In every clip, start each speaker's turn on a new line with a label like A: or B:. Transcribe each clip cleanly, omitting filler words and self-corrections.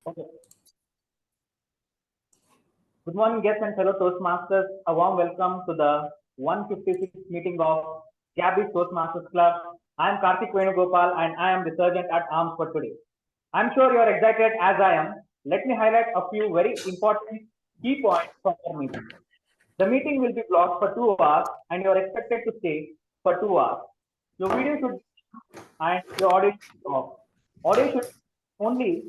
A: Okay. Good morning, guests and fellow Toastmasters. A warm welcome to the 156th meeting of Gabbys Toastmasters Club. I am Karthik Venugopal and I am the Sergeant at Arms for today. I'm sure you are excited as I am. Let me highlight a few very important key points from our meeting. The meeting will be blocked for 2 hours and you are expected to stay for 2 hours. Your video should be and your audio should be off. Audio should only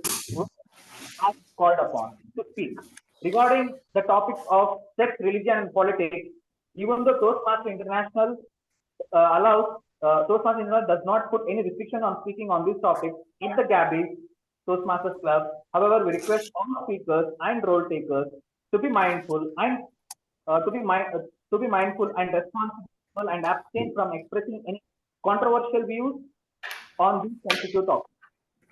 A: as called upon to speak. Regarding the topic of sex, religion, and politics, even though Toastmasters International Toastmasters International does not put any restriction on speaking on these topics in the Gabbys Toastmasters Club. However, we request all speakers and role takers to be mindful and to be mindful and responsible and abstain from expressing any controversial views on these sensitive topics.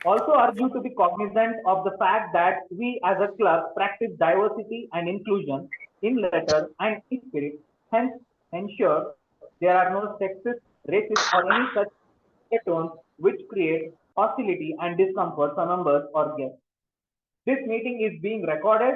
A: Also urge you to be cognizant of the fact that we as a club practice diversity and inclusion in letter and in spirit, hence ensure there are no sexist, racist or any such tones which create hostility and discomfort for members or guests. This meeting is being recorded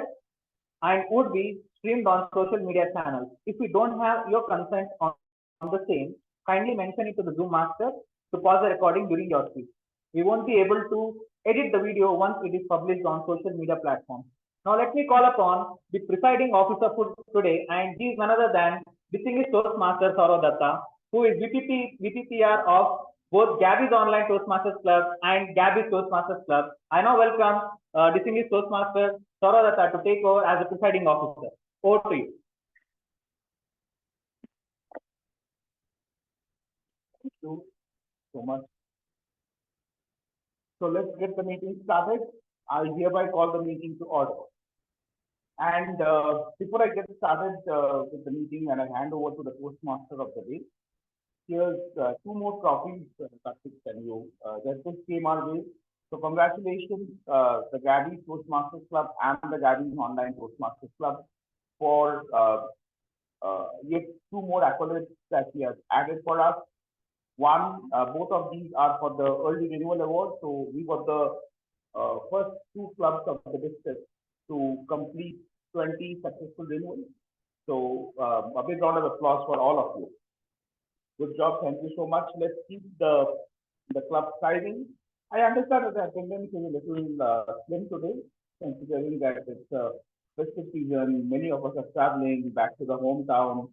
A: and would be streamed on social media channels. If we don't have your consent on the same, kindly mention it to the Zoom master to pause the recording during your speech. We won't be able to edit the video once it is published on social media platforms. Now let me call upon the presiding officer for today, and he is none other than distinguished Toastmaster Sourav Dutta, who is VPPR of both Gabbys Online Toastmasters Club and Gabbys Toastmasters Club. I now welcome distinguished Toastmaster Sourav Dutta to take over as the presiding officer. Over to you. Thank you so much. So let's get the meeting started. I hereby call the meeting to order. And before I get started with the meeting and I hand over to the Toastmaster of the day, here's two more trophies, Karthik, and you. That just came our way. So congratulations, the Gabbys Toastmasters Club and the Gabbys Online Toastmasters Club for yet two more accolades that he has added for us. One, both of these are for the early renewal award. So we were the first two clubs of the district to complete 20 successful renewals. So a big round of applause for all of you. Good job. Thank you so much. Let's keep the club thriving. I understand that the attendance is a little slim today, considering that it's a festive season. Many of us are traveling back to the hometown,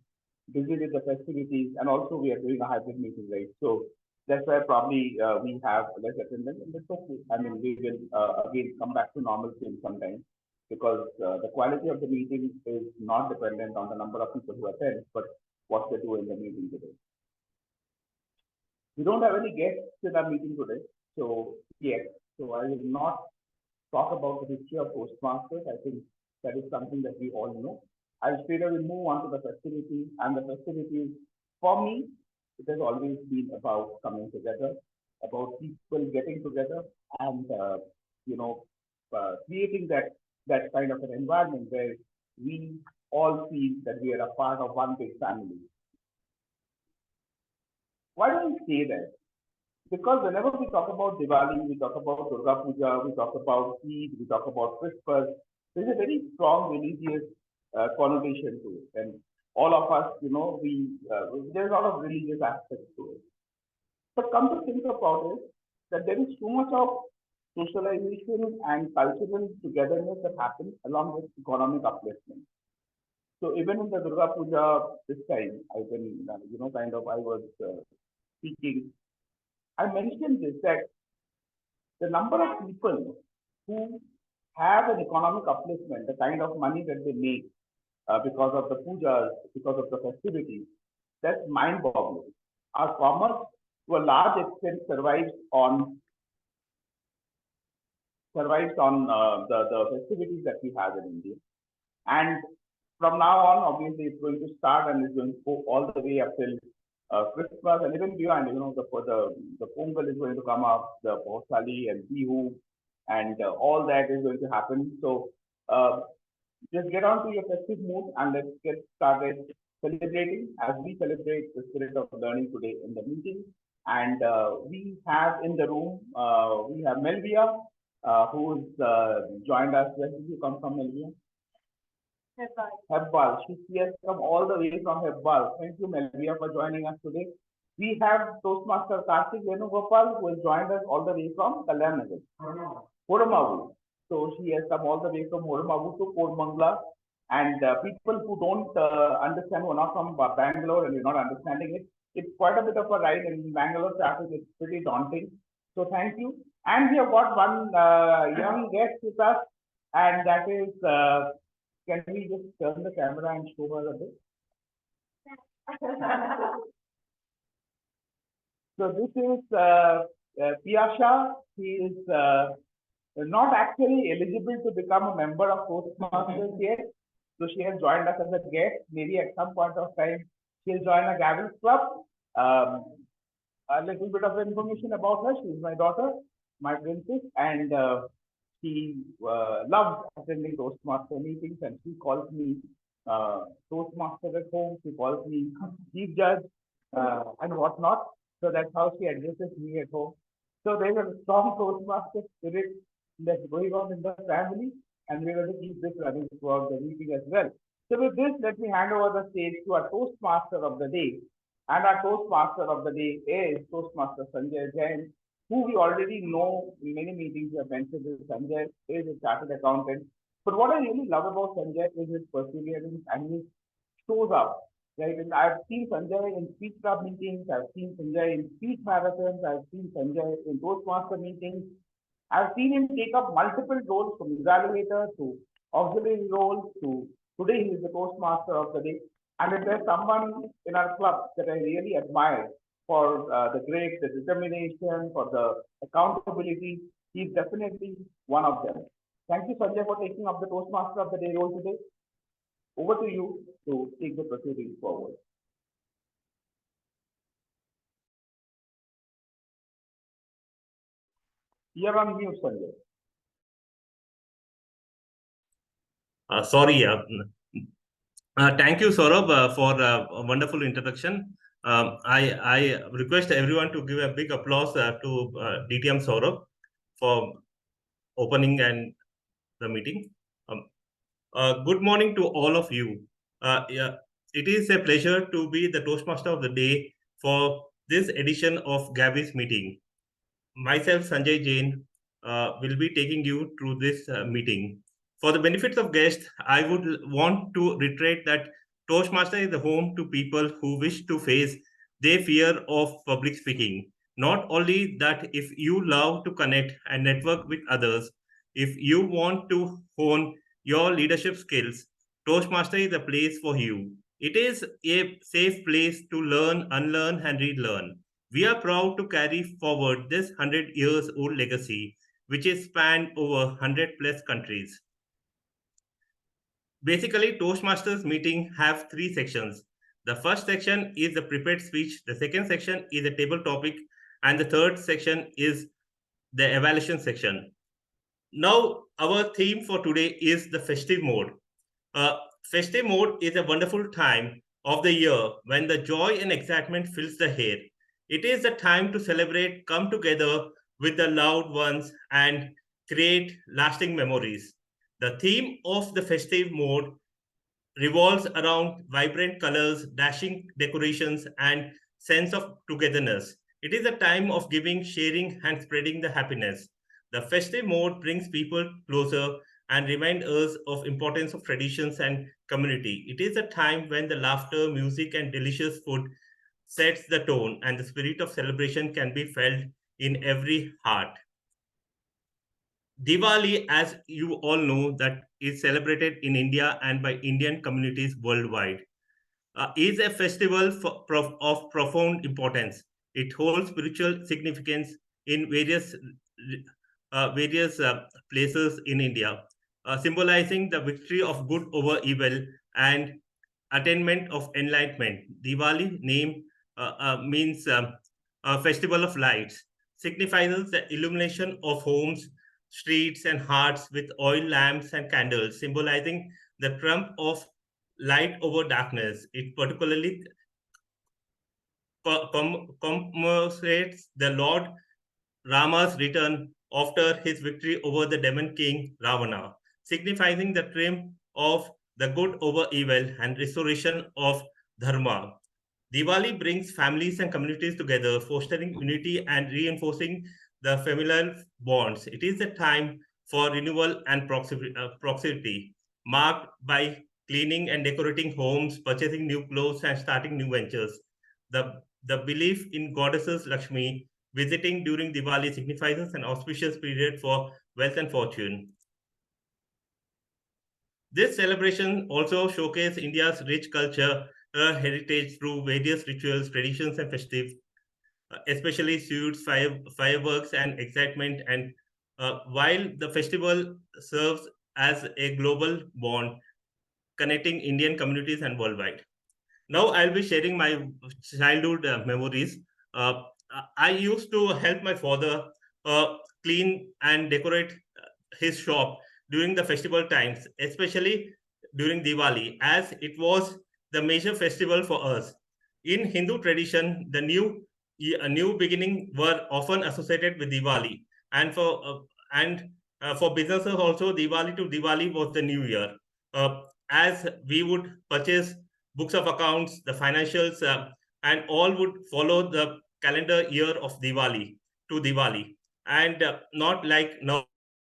A: busy with the festivities, and also we are doing a hybrid meeting, right? So that's why probably we have less attendance, and that's okay. I mean, we will again come back to normalcy in some time because the quality of the meeting is not dependent on the number of people who attend, but what they do in the meeting today. We don't have any guests in our meeting today, so yes, so I will not talk about the history of Toastmasters. I think that is something that we all know. I'll straight away move on to the festivities, and the festivities for me, it has always been about coming together, about people getting together, and you know, creating that kind of an environment where we all feel that we are a part of one big family. Why do I say that? Because whenever we talk about Diwali, we talk about Durga Puja, we talk about Eid, we talk about Christmas, there's a very strong religious connotation to it. And all of us, you know, there's a lot of religious aspects to it. But come to think about it, that there is too much of socialization and cultural togetherness that happens along with economic upliftment. So even in the Durga Puja this time, I've been, I was speaking. I mentioned this that the number of people who have an economic upliftment, the kind of money that they make because of the pujas, because of the festivities, that's mind-boggling. Our commerce, to a large extent, survives on the festivities that we have in India. And from now on, obviously, it's going to start and it's going to go all the way up till Christmas and even beyond. You know, the Pongal is going to come up, the Bhosali and Bihu, and all that is going to happen. So just get on to your festive mood and let's get started celebrating as we celebrate the spirit of learning today in the meeting. And we have in the room, we have Melvia, who's joined us. Where did you come from, Melvia? Hebbal. She has come all the way from Hebbal. Thank you, Melvia, for joining us today. We have Toastmaster Karthik Venugopal, who has joined us all the way from Kannan. Horamavu. So she has come all the way from Horamavu to Koramangala. And people who don't understand, who are not from Bangalore and you're not understanding it, it's quite a bit of a ride. In Bangalore traffic, it's pretty daunting. So thank you. And we have got one young guest with us, and that is, can we just turn the camera and show her a bit? So this is Piyasha. She is not actually eligible to become a member of Toastmasters yet. So she has joined us as a guest. Maybe at some point of time, she'll join a Gabbys club. A little bit of information about her. She's my daughter, my princess, and she loves attending Toastmaster meetings, and she calls me Toastmaster at home. She calls me chief judge and whatnot. So that's how she addresses me at home. So there's a strong Toastmaster spirit that's going on in the family, and we're going to keep this running throughout the meeting as well. So with this, let me hand over the stage to our Toastmaster of the day. And our Toastmaster of the day is Toastmaster Sanjay Jain, who we already know in many meetings we have mentioned this. Sanjay is a chartered accountant. But what I really love about Sanjay is his perseverance and his shows up. Right? And I've seen Sanjay in speech club meetings, I've seen Sanjay in speech marathons, I've seen Sanjay in Toastmaster meetings. I've seen him take up multiple roles from evaluator to auxiliary roles to today he is the Toastmaster of the day. And if there's someone in our club that I really admire for the grit, the determination, for the accountability, he's definitely one of them. Thank you, Sanjay, for taking up the Toastmaster of the day role today. Over to you to take the proceedings forward. You're on mute, Sanjay.
B: Sorry. Thank you, Sourav, for a wonderful introduction. I request everyone to give a big applause to DTM Sourav for opening and the meeting. Good morning to all of you. Yeah, it is a pleasure to be the Toastmaster of the day for this edition of Gabbys meeting. Myself, Sanjay Jain, will be taking you through this meeting. For the benefits of guests, I would want to reiterate that Toastmaster is the home to people who wish to face their fear of public speaking. Not only that, if you love to connect and network with others, if you want to hone your leadership skills, Toastmaster is a place for you. It is a safe place to learn, unlearn, and relearn. We are proud to carry forward this 100 years old legacy, which is spanned over 100 plus countries. Basically, Toastmasters meeting have three sections. The first section is the prepared speech, the second section is a table topic, and the third section is the evaluation section. Now, our theme for today is the festive mode. Festive mode is a wonderful time of the year when the joy and excitement fills the air. It is a time to celebrate, come together with the loved ones, and create lasting memories. The theme of the festive mode revolves around vibrant colors, dashing decorations, and sense of togetherness. It is a time of giving, sharing, and spreading the happiness. The festive mode brings people closer and remind us of importance of traditions and community. It is a time when the laughter, music, and delicious food sets the tone, and the spirit of celebration can be felt in every heart. Diwali, as you all know, that is celebrated in India and by Indian communities worldwide, is a festival of profound importance. It holds spiritual significance in various places in India, symbolizing the victory of good over evil and attainment of enlightenment. Diwali name means a festival of lights, signifies the illumination of homes, streets, and hearts with oil lamps and candles, symbolizing the triumph of light over darkness. It particularly commemorates the Lord Rama's return after his victory over the demon king Ravana, signifying the triumph of the good over evil and restoration of dharma. Diwali brings families and communities together, fostering unity and reinforcing the familial bonds. It is a time for renewal and proximity, marked by cleaning and decorating homes, purchasing new clothes, and starting new ventures. The belief in goddesses Lakshmi visiting during Diwali signifies an auspicious period for wealth and fortune. This celebration also showcases India's rich culture heritage through various rituals, traditions, and festivities, especially suits, fireworks, and excitement. And while the festival serves as a global bond connecting Indian communities and worldwide. Now I'll be sharing my childhood memories. Uh, I used to help my father clean and decorate his shop during the festival times, especially during Diwali, as it was the major festival for us. In Hindu tradition, the new beginning were often associated with Diwali, and for businesses also, Diwali to Diwali was the new year. As we would purchase books of accounts, the financials, and all would follow the calendar year of Diwali to Diwali, and not like now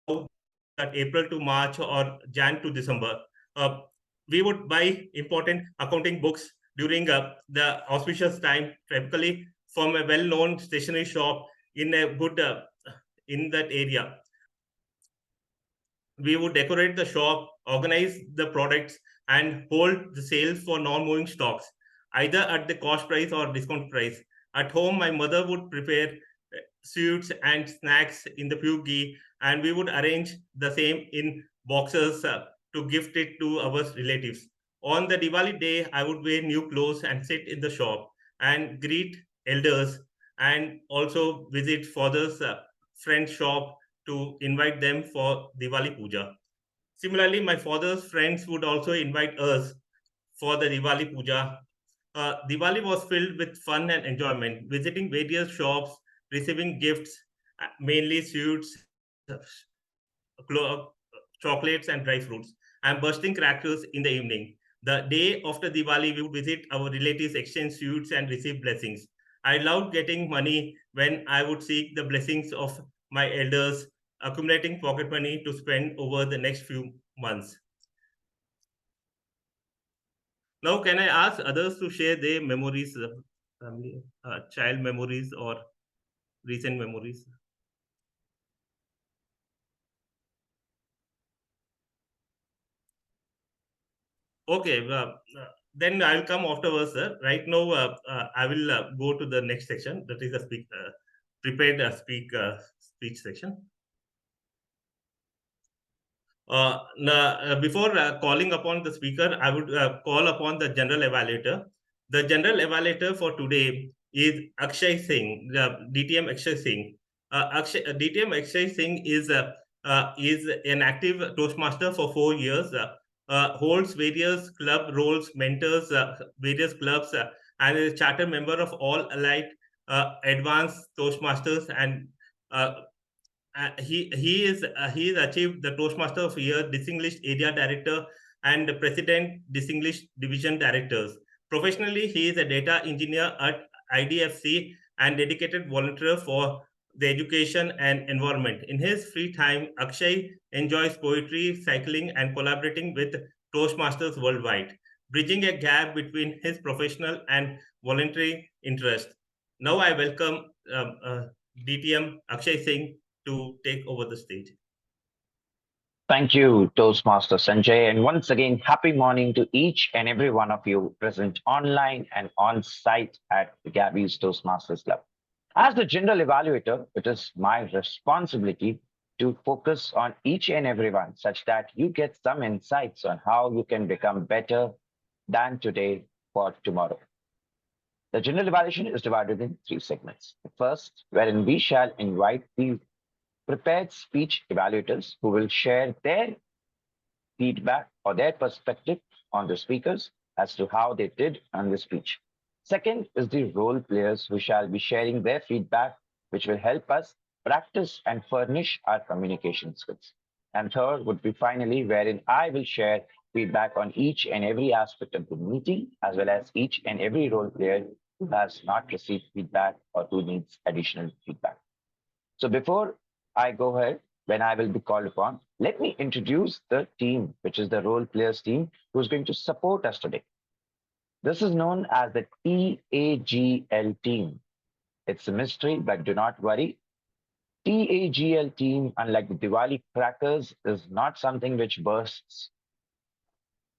B: that April to March or Jan to December. Uh, we would buy important accounting books during the auspicious time, typically from a well-known stationery shop in a good in that area. We would decorate the shop, organize the products, and hold the sales for non-moving stocks, either at the cost price or discount price. At home, my mother would prepare sweets and snacks in the pure ghee, and we would arrange the same in boxes to gift it to our relatives. On the Diwali day, I would wear new clothes and sit in the shop and greet elders, and also visit father's friend's shop to invite them for Diwali puja. Similarly, my father's friends would also invite us for the Diwali puja. Diwali was filled with fun and enjoyment, visiting various shops, receiving gifts, mainly sweets, chocolates, and dry fruits, and bursting crackers in the evening. The day after Diwali, we would visit our relatives, exchange sweets, and receive blessings. I loved getting money when I would seek the blessings of my elders, accumulating pocket money to spend over the next few months. Now, can I ask others to share their memories, family, child memories, or recent memories? Okay, then I'll come afterwards, sir. Right now, I will go to the next section. That is the prepared speech section. Before calling upon the speaker, I would call upon the general evaluator. The general evaluator for today is Akshay Singh, DTM Akshay Singh. DTM Akshay Singh is an active Toastmaster for 4 years. Holds various club roles, mentors various clubs, and is a charter member of all allied advanced Toastmasters, and he is achieved the Toastmaster of the Year, Distinguished Area Director, and President Distinguished Division Directors. Professionally, he is a data engineer at IDFC and dedicated volunteer for the education and environment. In his free time, Akshay enjoys poetry, cycling, and collaborating with Toastmasters worldwide, bridging a gap between his professional and voluntary interest. Now I welcome DTM Akshay Singh to take over the stage.
C: Thank you, Toastmaster Sanjay. And once again, happy morning to each and every one of you present online and on site at the Gabbys Toastmasters Club. As the general evaluator, it is my responsibility to focus on each and every one such that you get some insights on how you can become better than today for tomorrow. The general evaluation is divided in 3 segments. The first, wherein we shall invite the prepared speech evaluators who will share their feedback or their perspective on the speakers as to how they did on the speech. Second is the role players who shall be sharing their feedback, which will help us practice and furnish our communication skills. And third would be finally, wherein I will share feedback on each and every aspect of the meeting, as well as each and every role player who has not received feedback or who needs additional feedback. So before I go ahead, when I will be called upon, let me introduce the team, which is the role players team, who's going to support us today. This is known as the TAGL team. It's a mystery, but do not worry. TAGL team, unlike the Diwali crackers, is not something which bursts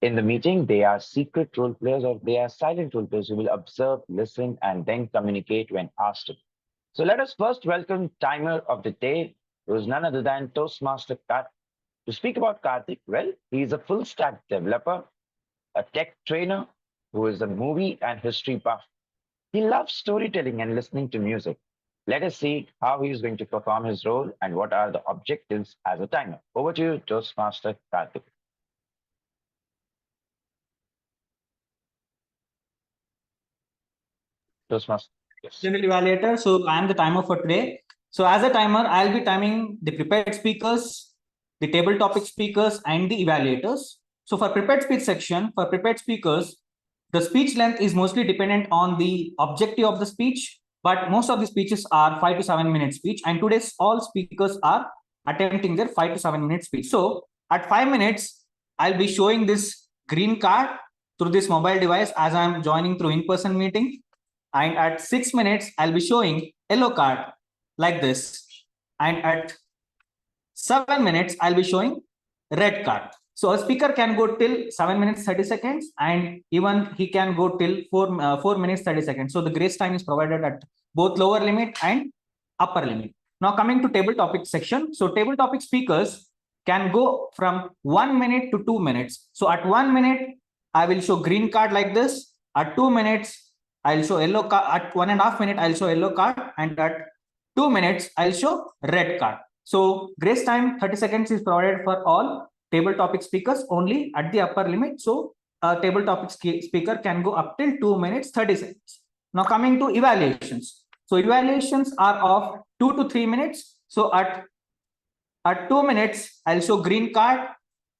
C: in the meeting. They are secret role players, or they are silent role players who will observe, listen, and then communicate when asked. So let us first welcome timer of the day, who is none other than Toastmaster Karthik. To speak about Karthik, well, he is a full stack developer, a tech trainer, who is a movie and history buff. He loves storytelling and listening to music. Let us see how he is going to perform his role and what are the objectives as a timer. Over to you, Toastmaster Karthik. Toastmaster. Yes.
D: General Evaluator. So I am the timer for today. So as a timer, I'll be timing the prepared speakers, the table topic speakers, and the evaluators. So for prepared speech section, for prepared speakers, the speech length is mostly dependent on the objective of the speech, but most of the speeches are 5 to 7 minute speech, and today's all speakers are attempting their 5 to 7 minute speech. So at 5 minutes, I'll be showing this green card through this mobile device as I'm joining through in-person meeting. And at 6 minutes, I'll be showing yellow card like this. And at 7 minutes, I'll be showing red card. So a speaker can go till 7 minutes 30 seconds, and even he can go till 4 minutes 30 seconds. So the grace time is provided at both lower limit and upper limit. Now coming to table topic section. So table topic speakers can go from 1 minute to 2 minutes. So at 1 minute, I will show green card like this. At 2 minutes, I'll show yellow card. At 1.5 minutes, I'll show yellow card, and at 2 minutes, I'll show red card. So grace time 30 seconds is provided for all table topic speakers only at the upper limit. So a table topic speaker can go up till 2 minutes 30 seconds. Now coming to evaluations. So evaluations are of 2 to 3 minutes. So at 2 minutes, I'll show green card.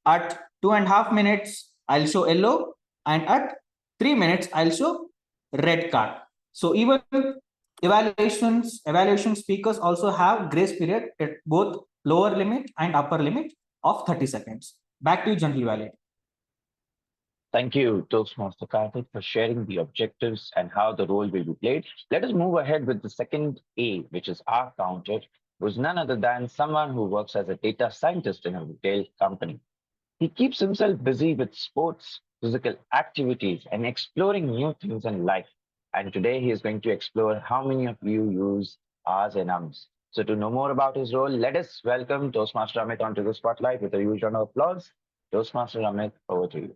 D: At 2.5 minutes, I'll show yellow, and at 3 minutes, I'll show red card. So even evaluation speakers also have grace period at both lower limit and upper limit of 30 seconds. Back to you, General Evaluator.
C: Thank you, Toastmaster Karthik, for sharing the objectives and how the role will be played. Let us move ahead with the second A, which is our counter, who's none other than someone who works as a data scientist in a retail company. He keeps himself busy with sports, physical activities, and exploring new things in life. And today he is going to explore how many of you use R's and Ums. So to know more about his role, let us welcome Toastmaster Amit onto the spotlight with a huge round of applause. Toastmaster Amit, over to you.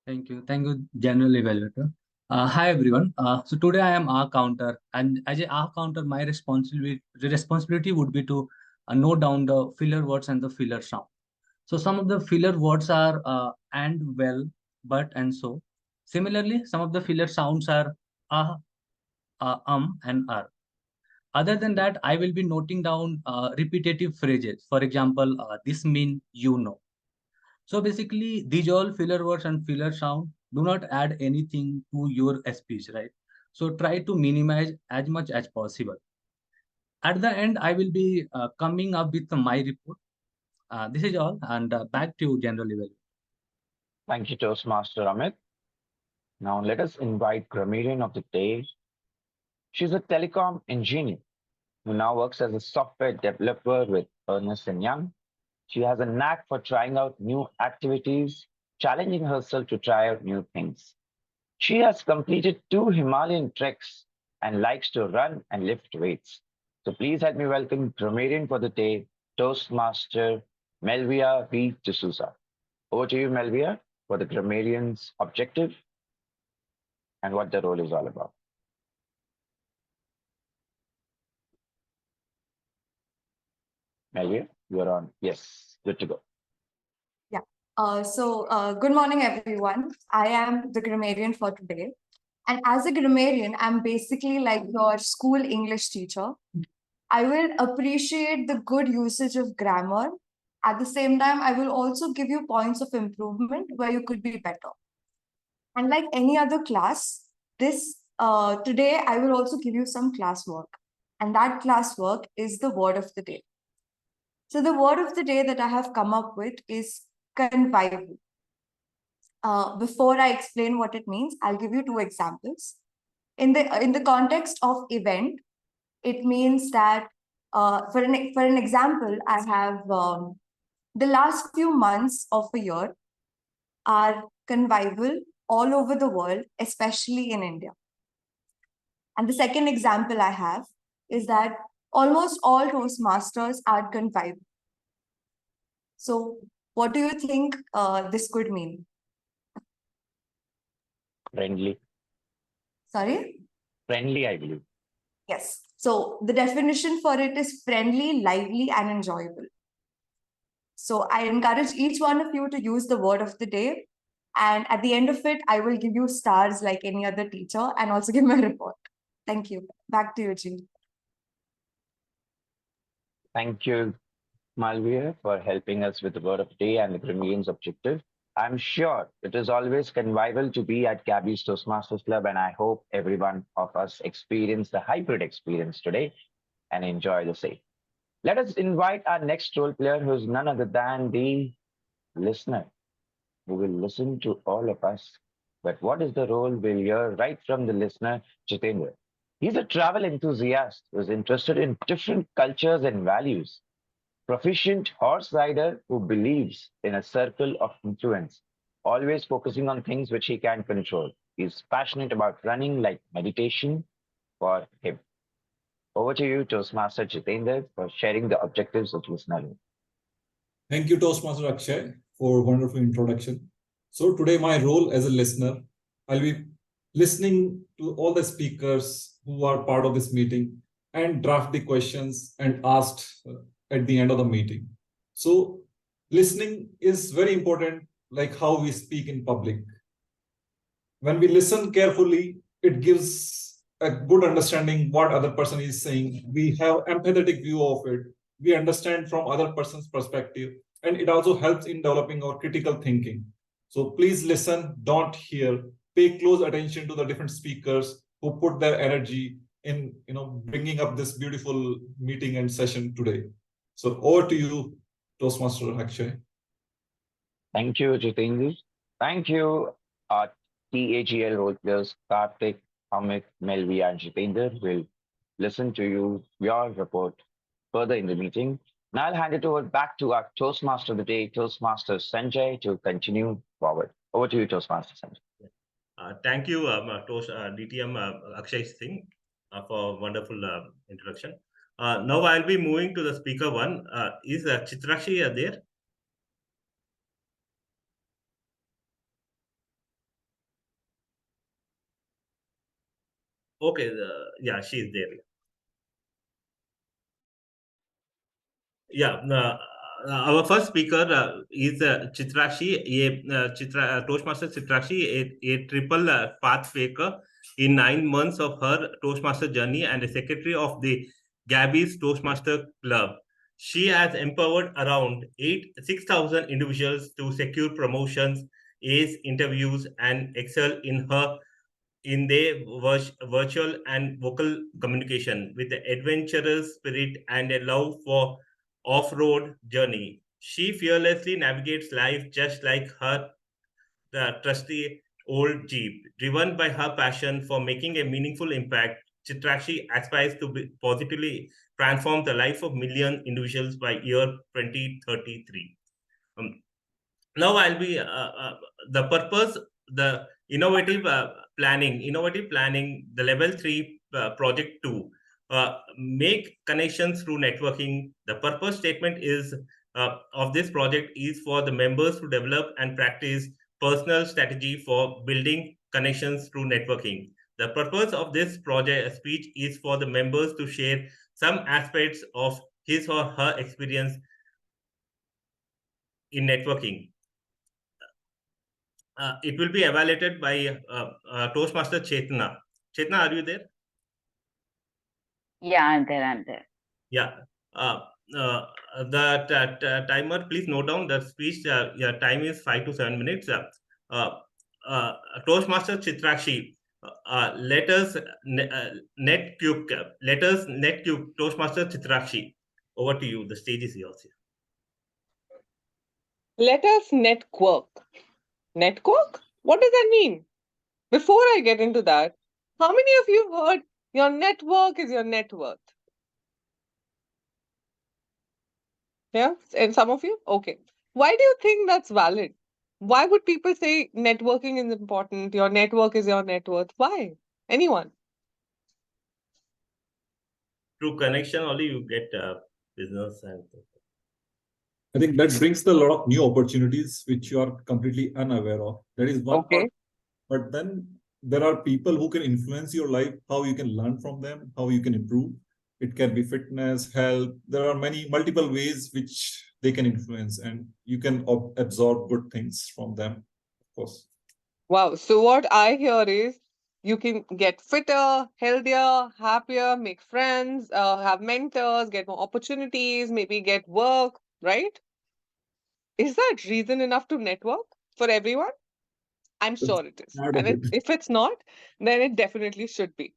E: Thank you, General Evaluator. Hi everyone. So today I am R counter, and as a R counter, my responsibility would be to note down the filler words and the filler sound. So some of the filler words are and, well, but, and so. Similarly, some of the filler sounds are and are. Other than that, I will be noting down repetitive phrases. For example, this mean you know. So basically, these all filler words and filler sound do not add anything to your speech, right? So try to minimize as much as possible. At the end, I will be coming up with my report. This is all, and back to you, General Evaluator.
C: Thank you, Toastmaster Amit. Now let us invite Grammarian of the day. She's a telecom engineer who now works as a software developer with Ernst & Young. She has a knack for trying out new activities, challenging herself to try out new things. She has completed 2 Himalayan treks and likes to run and lift weights. So please help me welcome Grammarian for the day, Toastmaster Melvia V. Dsouza. Over to you, Melvia, for the Grammarian's objective and what the role is all about. Melvia, you're on. Yes, good to go.
F: Yeah. Good morning, everyone. I am the grammarian for today. And as a grammarian, I'm basically like your school English teacher. I will appreciate the good usage of grammar. At the same time, I will also give you points of improvement where you could be better. And like any other class, today I will also give you some classwork. And that classwork is the word of the day. So the word of the day that I have come up with is convivial. Before I explain what it means, I'll give you two examples. In the context of event, it means that for an example, I have the last few months of a year are convivial all over the world, especially in India. And the second example I have is that almost all Toastmasters are convivial. So what do you think this could mean?
C: Friendly.
F: Sorry?
C: Friendly, I believe.
F: Yes. So the definition for it is friendly, lively, and enjoyable. So I encourage each one of you to use the word of the day. And at the end of it, I will give you stars like any other teacher and also give my report. Thank you. Back to you, Jain.
C: Thank you, Melvia, for helping us with the word of the day and the Grammarian's objective. I'm sure it is always convivial to be at Gabbys Toastmasters Club, and I hope every one of us experience the hybrid experience today and enjoy the same. Let us invite our next role player, who is none other than the listener, who will listen to all of us. But what is the role we'll hear right from the listener, Jitender. He's a travel enthusiast who is interested in different cultures and values. Proficient horse rider who believes in a circle of influence, always focusing on things which he can control. He's passionate about running like meditation for him. Over to you, Toastmaster Jitender, for sharing the objectives of listener.
G: Thank you, Toastmaster Akshay, for a wonderful introduction. So today my role as a listener, I'll be listening to all the speakers who are part of this meeting and draft the questions and asked at the end of the meeting. So listening is very important, like how we speak in public. When we listen carefully, it gives a good understanding what other person is saying. We have empathetic view of it. We understand from other person's perspective, and it also helps in developing our critical thinking. So please listen, don't hear. Pay close attention to the different speakers who put their energy in, bringing up this beautiful meeting and session today. So over to you, Toastmaster Akshay.
C: Thank you, Jitender. Thank you, our TAGL role players, Karthik, Amit, Melvia, and Jitender. Will listen to your report further in the meeting. Now I'll hand it over back to our Toastmaster of the day, Toastmaster Sanjay, to continue forward. Over to you, Toastmaster Sanjay.
B: Thank you, DTM Akshay Singh, for wonderful introduction. Now I'll be moving to the speaker one. Is Chitrakshi there? Okay, yeah, she is there. Yeah, our first speaker is Chitrakshi, Toastmaster Chitrakshi, a triple path faker in 9 months of her Toastmaster journey and a secretary of the Gabbys Toastmaster Club. She has empowered around 6,000 individuals to secure promotions, ace interviews, and excel in their virtual and vocal communication with an adventurous spirit and a love for off-road journey. She fearlessly navigates life just like the trusty old Jeep. Driven by her passion for making a meaningful impact, Chitrakshi aspires to positively transform the life of million individuals by year 2033. Now I'll be the purpose, the innovative planning, the level 3 project 2. Make connections through networking. The purpose statement is of this project is for the members to develop and practice personal strategy for building connections through networking. The purpose of this project speech is for the members to share some aspects of his or her experience in networking. It will be evaluated by Toastmaster Chetana. Chetana, are you there?
H: Yeah, I'm there.
B: Yeah. The timer, please note down the speech. Your time is 5 to 7 minutes. Toastmaster Chitrakshi, let us net cube. Let us net cube. Toastmaster Chitrakshi, over to you. The stage is yours.
H: Let us network. Network? What does that mean? Before I get into that, how many of you heard your network is your net worth? Yeah, and some of you? Okay. Why do you think that's valid? Why would people say networking is important? Your network is your net worth. Why? Anyone?
B: Through connection only you get business and.
G: I think that brings a lot of new opportunities which you are completely unaware of. That is one
H: Okay.
G: part. But then there are people who can influence your life, how you can learn from them, how you can improve. It can be fitness, health. There are multiple ways which they can influence, and you can absorb good things from them, of course.
H: Wow. So what I hear is you can get fitter, healthier, happier, make friends, have mentors, get more opportunities, maybe get work, right? Is that reason enough to network for everyone? I'm sure it is.
G: Part of
H: And
G: it.
H: if it's not, then it definitely should be.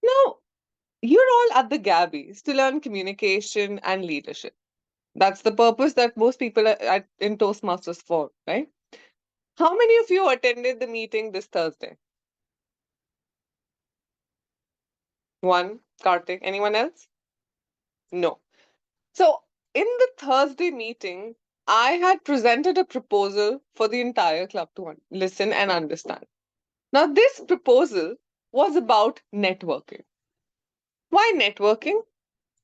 H: Now, you're all at the Gabbys to learn communication and leadership. That's the purpose that most people are in Toastmasters for, right? How many of you attended the meeting this Thursday? One, Karthik. Anyone else? No. So, in the Thursday meeting, I had presented a proposal for the entire club to listen and understand. Now, this proposal was about networking. Why networking?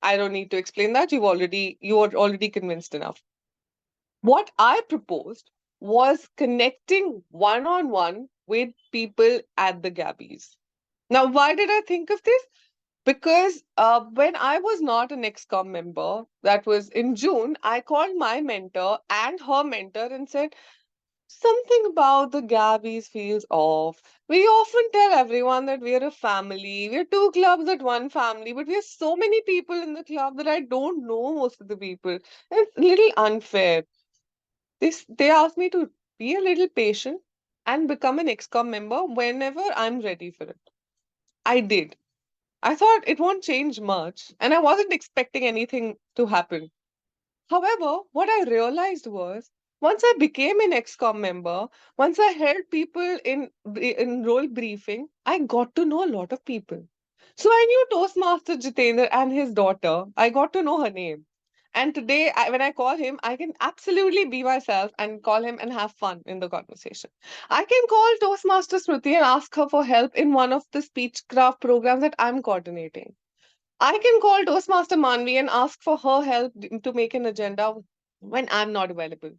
H: I don't need to explain that. You are already convinced enough. What I proposed was connecting one-on-one with people at the Gabbys. Now, why did I think of this? Because when I was not an ExCom member, that was in June, I called my mentor and her mentor and said, something about the Gabbys feels off. We often tell everyone that we're a family. We're two clubs at one family, but we are so many people in the club that I don't know most of the people. It's a little unfair. They asked me to be a little patient and become an ExCom member whenever I'm ready for it. I did. I thought it won't change much, and I wasn't expecting anything to happen. However, what I realized was once I became an ExCom member, once I helped people in role briefing, I got to know a lot of people. So I knew Toastmaster Jitender and his daughter. I got to know her name. And today, when I call him, I can absolutely be myself and call him and have fun in the conversation. I can call Toastmaster Smriti and ask her for help in one of the speechcraft programs that I'm coordinating. I can call Toastmaster Manvi and ask for her help to make an agenda when I'm not available.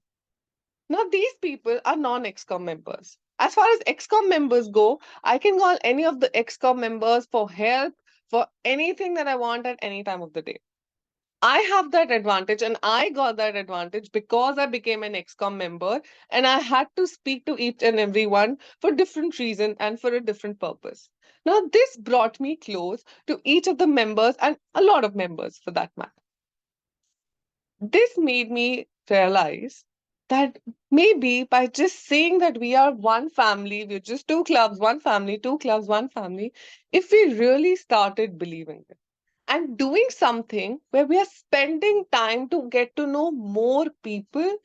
H: Now, these people are non-ExCom members. As far as ExCom members go, I can call any of the ExCom members for help for anything that I want at any time of the day. I have that advantage, and I got that advantage because I became an ExCom member and I had to speak to each and every one for different reason and for a different purpose. Now, this brought me close to each of the members and a lot of members for that matter. This made me realize that maybe by just saying that we are one family, we're just two clubs, one family, two clubs, one family, if we really started believing it and doing something where we are spending time to get to know more people,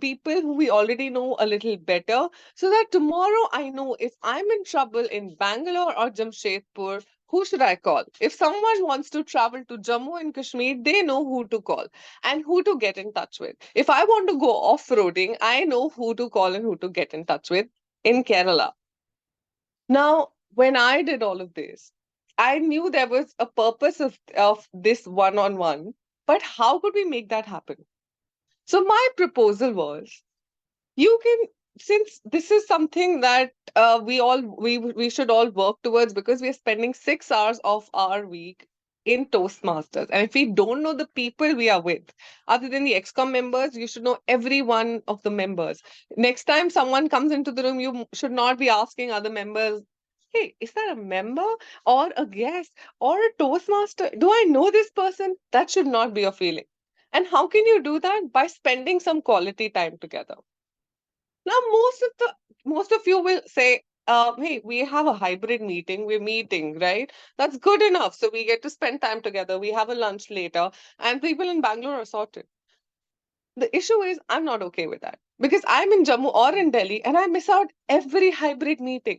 H: people who we already know a little better, so that tomorrow I know if I'm in trouble in Bangalore or Jamshedpur, who should I call? If someone wants to travel to Jammu and Kashmir, they know who to call and who to get in touch with. If I want to go off-roading, I know who to call and who to get in touch with in Kerala. Now, when I did all of this, I knew there was a purpose of this one-on-one, but how could we make that happen? So my proposal was, you can, since this is something that we should all work towards, because we are spending 6 hours of our week in Toastmasters. And if we don't know the people we are with, other than the ExCom members, you should know every one of the members. Next time someone comes into the room, you should not be asking other members, hey, is that a member or a guest or a Toastmaster? Do I know this person? That should not be a feeling. And how can you do that? By spending some quality time together. Now, most of you will say, hey, we have a hybrid meeting, we're meeting, right? That's good enough. So we get to spend time together, we have a lunch later, and people in Bangalore are sorted. The issue is I'm not okay with that because I'm in Jammu or in Delhi and I miss out every hybrid meeting.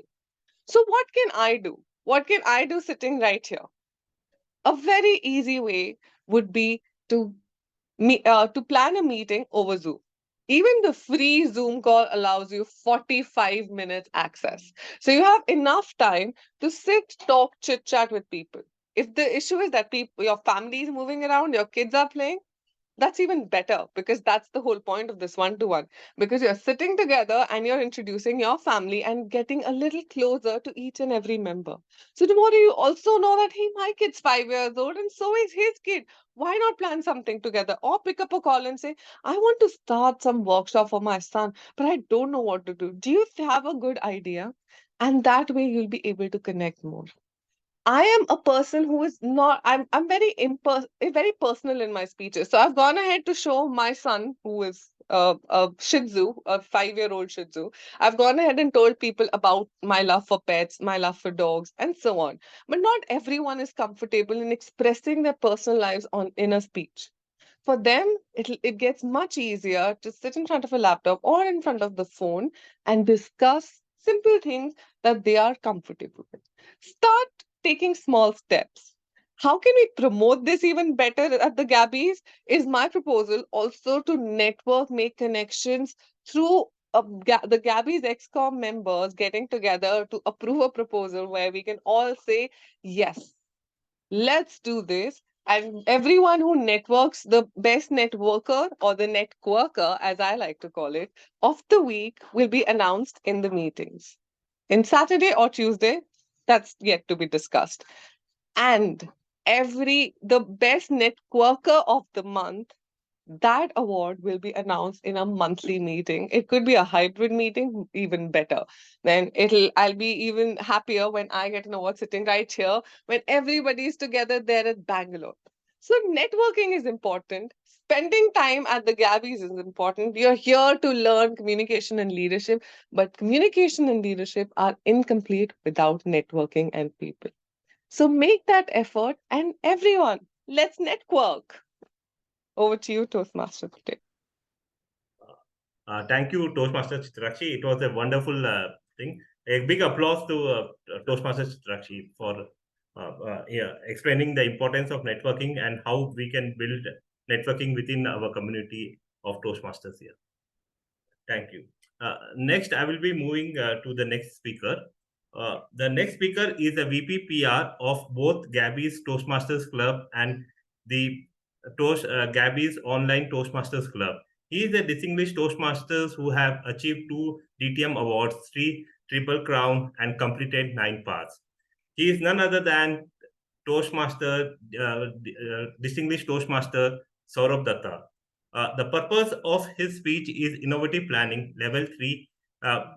H: So what can I do? What can I do sitting right here? A very easy way would be to to plan a meeting over Zoom. Even the free Zoom call allows you 45 minutes access. So you have enough time to sit, talk, chit chat with people. If the issue is that your family is moving around, your kids are playing, that's even better because that's the whole point of this one-to-one. Because you're sitting together and you're introducing your family and getting a little closer to each and every member. So tomorrow you also know that, hey, my kid's 5 years old and so is his kid. Why not plan something together or pick up a call and say, I want to start some workshop for my son, but I don't know what to do. Do you have a good idea? And that way you'll be able to connect more. I am a person who is not, I'm very personal in my speeches. So I've gone ahead to show my son, who is a Shih Tzu, a 5-year-old Shih Tzu. I've gone ahead and told people about my love for pets, my love for dogs, and so on. But not everyone is comfortable in expressing their personal lives in a speech. For them, it gets much easier to sit in front of a laptop or in front of the phone and discuss simple things that they are comfortable with. Start taking small steps. How can we promote this even better at the Gabbys? Is my proposal also to network, make connections through the Gabbys XCOM members getting together to approve a proposal where we can all say, yes, let's do this. And everyone who networks, the best networker or the networker, as I like to call it, of the week will be announced in the meetings. In Saturday or Tuesday, that's yet to be discussed. And the best networker of the month, that award will be announced in a monthly meeting. It could be a hybrid meeting, even better. Then I'll be even happier when I get an award sitting right here when everybody's together there at Bangalore. So networking is important. Spending time at the Gabbys is important. You're here to learn communication and leadership, but communication and leadership are incomplete without networking and people. So make that effort, and everyone, let's network. Over to you, Toastmaster, today.
B: Thank you, Toastmaster Chitrakshi. It was a wonderful thing. A big applause to Toastmaster Chitrakshi for explaining the importance of networking and how we can build networking within our community of Toastmasters here. Thank you. Next, I will be moving to the next speaker. The next speaker is a VP PR of both Gabbys Toastmasters Club and the Gabbys Online Toastmasters Club. He is a distinguished Toastmasters who have achieved 2 DTM awards, 3 Triple Crown, and completed 9 paths. He is none other than distinguished Toastmaster Sourav Dutta. The purpose of his speech is innovative planning, level 3,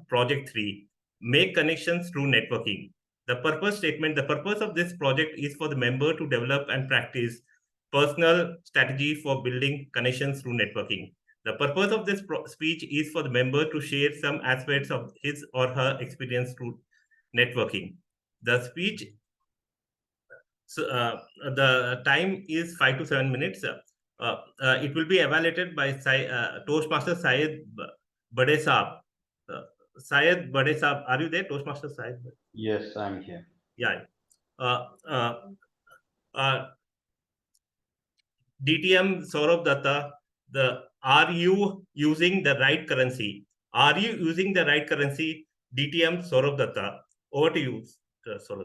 B: project 3, make connections through networking. The purpose statement, the purpose of this project is for the member to develop and practice personal strategy for building connections through networking. The purpose of this speech is for the member to share some aspects of his or her experience through networking. The speech, the time is 5 to 7 minutes. It will be evaluated by Toastmaster Sayyad Badesahab. Sayyad Badesahab, are you there, Toastmaster Sayyad?
I: Yes, I'm here.
B: Yeah. DTM Sourav Dutta, are you using the right currency? Are you using the right currency? DTM Sourav Dutta. Over to you, Sourav.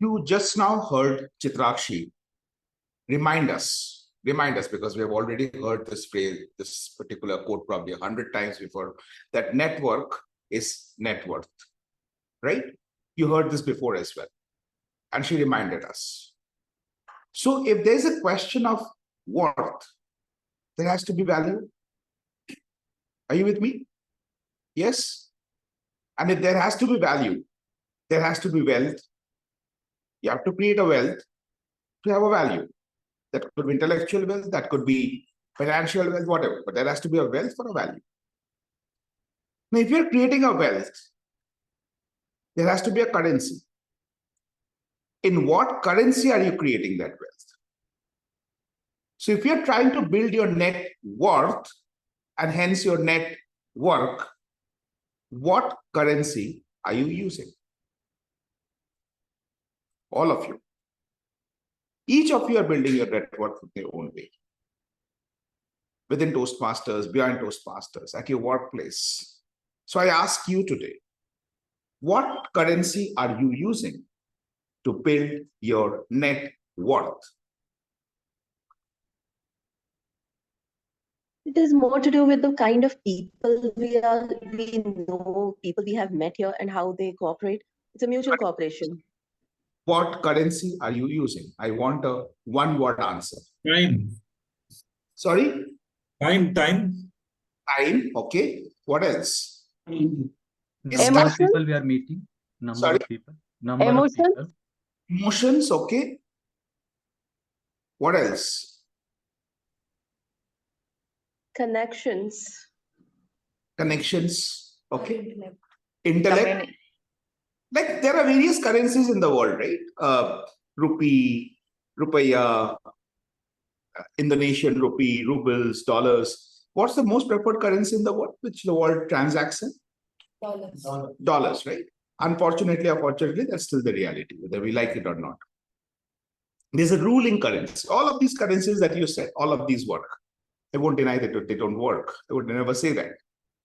J: You just now heard Chitrakshi remind us, because we have already heard this phrase, this particular quote probably 100 times before, that network is net worth, right? You heard this before as well. And she reminded us. So if there's a question of worth, there has to be value. Are you with me? Yes? And if there has to be value, there has to be wealth. You have to create a wealth to have a value. That could be intellectual wealth, that could be financial wealth, whatever. But there has to be a wealth for a value. Now, if you're creating a wealth, there has to be a currency. In what currency are you creating that wealth? So if you're trying to build your net worth and hence your net work, what currency are you using? All of you. Each of you are building your network in their own way. Within Toastmasters, beyond Toastmasters, at your workplace. So I ask you today, what currency are you using to build your net worth?
I: It is more to do with the kind of people we know, people we have met here and how they cooperate. It's a mutual cooperation.
J: What currency are you using? I want a one-word answer.
G: Time.
J: Sorry?
G: Time.
J: Time, okay. What else?
E: Number
I: Emotion?
E: of people we are meeting. Number
J: Sorry?
E: of people. Number of
I: Emotion?
E: people.
J: Emotions, okay. What else?
I: Connections.
J: Connections, okay. Intellect. Like there are various currencies in the world, right? Rupee, rupiah, Indonesian rupee, rubles, dollars. What's the most preferred currency in the world, which the world transacts in? Dollars, right? Unfortunately or fortunately, that's still the reality, whether we like it or not. There's a ruling currency. All of these currencies that you said, all of these work. I won't deny that they don't work. I would never say that.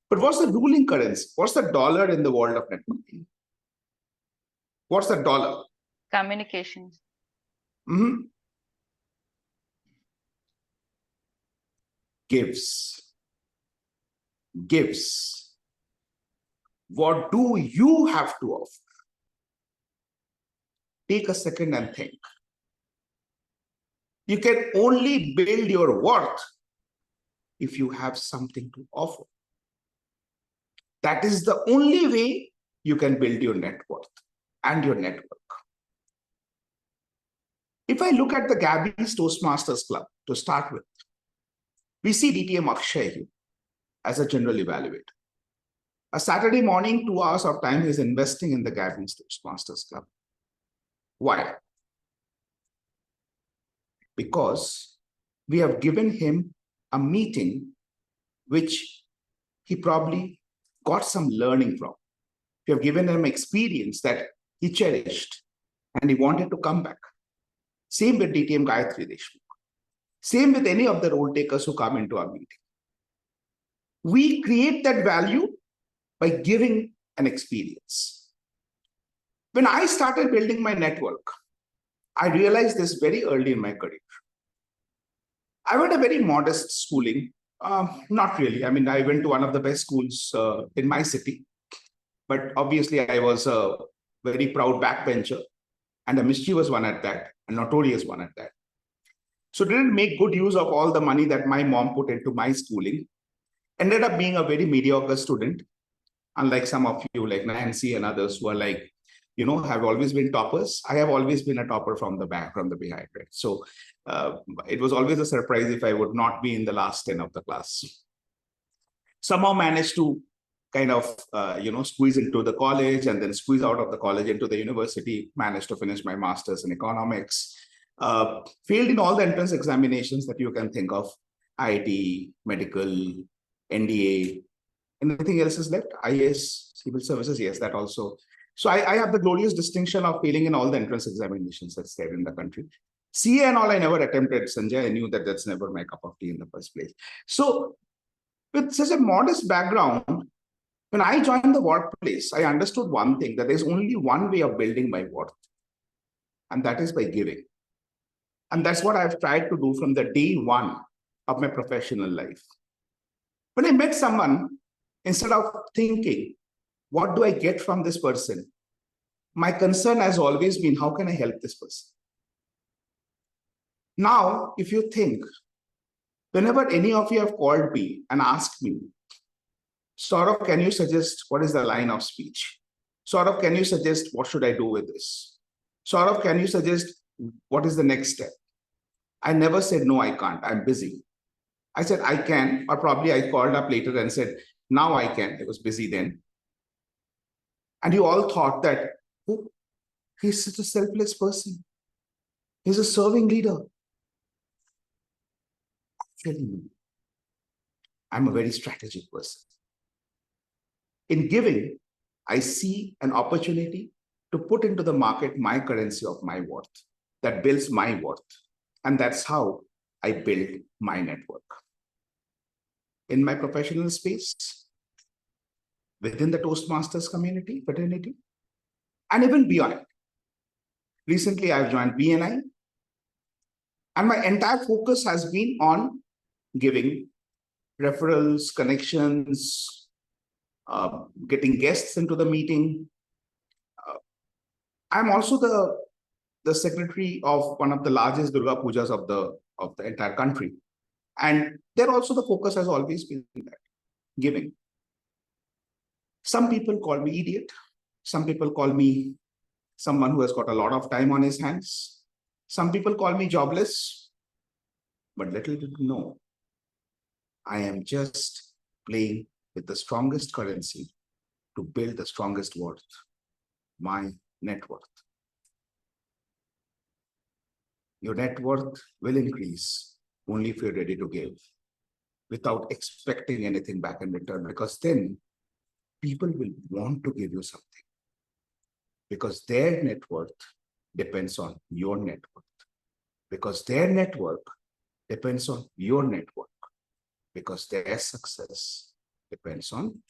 J: But what's the ruling currency? What's the dollar in the world of networking? What's the dollar?
K: Communications.
J: Gives. What do you have to offer? Take a second and think. You can only build your worth if you have something to offer. That is the only way you can build your net worth and your network. If I look at the Gabbys Toastmasters Club to start with, we see DTM Akshay here as a general evaluator. A Saturday morning, 2 hours of time is investing in the Gabbys Toastmasters Club. Why? Because we have given him a meeting which he probably got some learning from. We have given him experience that he cherished and he wanted to come back. Same with DTM Gayatri Deshmukh. Same with any of the role takers who come into our meeting. We create that value by giving an experience. When I started building my network, I realized this very early in my career. I went a very modest schooling. Not really. I mean, I went to one of the best schools in my city. But obviously, I was a very proud backbencher and a mischievous one at that, a notorious one at that. So didn't make good use of all the money that my mom put into my schooling. Ended up being a very mediocre student, unlike some of you like Nancy and others who are like, you know, have always been toppers. I have always been a topper from the back, from the behind. Right? So it was always a surprise if I would not be in the last 10 of the class. Somehow managed to kind of, squeeze into the college and then squeeze out of the college into the university, managed to finish my master's in economics, failed in all the entrance examinations that you can think of, IIT, medical, NDA, anything else is left? IAS, civil services, yes, that also. So I have the glorious distinction of failing in all the entrance examinations that's there in the country. CA and all I never attempted, Sanjay. I knew that that's never my cup of tea in the first place. So with such a modest background, when I joined the workplace, I understood one thing, that there's only one way of building my worth, and that is by giving. And that's what I've tried to do from the day one of my professional life. When I met someone, instead of thinking, what do I get from this person? My concern has always been, how can I help this person? Now, if you think, whenever any of you have called me and asked me, Sourav, can you suggest what is the line of speech? Sourav, can you suggest what should I do with this? Sourav, can you suggest what is the next step? I never said, no, I can't, I'm busy. I said, I can, or probably I called up later and said, now I can. I was busy then. And you all thought that, oh, he's such a selfless person. He's a serving leader. Actually, I'm a very strategic person. In giving, I see an opportunity to put into the market my currency of my worth that builds my worth. And that's how I build my network. In my professional space, within the Toastmasters community, fraternity, and even beyond. Recently, I've joined BNI, and my entire focus has been on giving referrals, connections, getting guests into the meeting. I'm also the secretary of one of the largest Durga Pujas of the entire country. And there also the focus has always been that, giving. Some people call me idiot. Some people call me someone who has got a lot of time on his hands. Some people call me jobless. But little did you know, I am just playing with the strongest currency to build the strongest worth, my net worth. Your net worth will increase only if you're ready to give without expecting anything back in return, because then people will want to give you something because their net worth depends on your network, because their network depends on your network, because their success depends on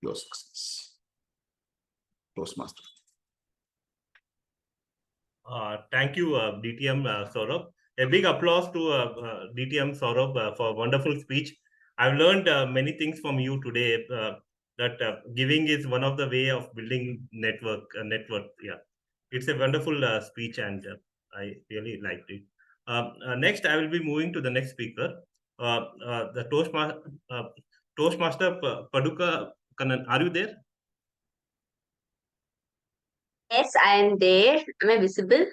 J: your success. Toastmaster.
B: Thank you, DTM Sourav. A big applause to DTM Sourav for a wonderful speech. I've learned many things from you today. That giving is one of the way of building network. Yeah, it's a wonderful speech, and I really liked it. Next, I will be moving to the next speaker, the Toastmaster Paduka Kannan. Are you there?
K: Yes, I am there. Am I visible?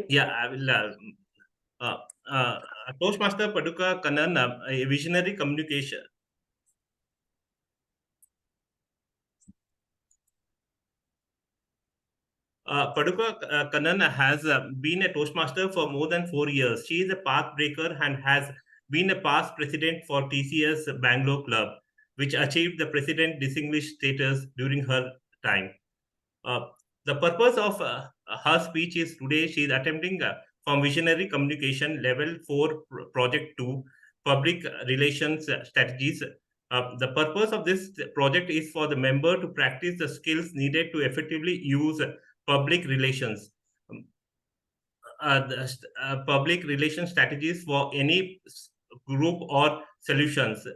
B: Yeah, I will. Toastmaster Paduka Kannan, a visionary communication. Paduka Kannan has been a Toastmaster for more than 4 years. She is a path breaker and has been a past president for TCS Bangalore Club, which achieved the president distinguished status during her time. The purpose of her speech is today she is attempting from visionary communication level 4 project 2 public relations strategies. The purpose of this project is for the member to practice the skills needed to effectively use public relations. Public relation strategies for any group or situations.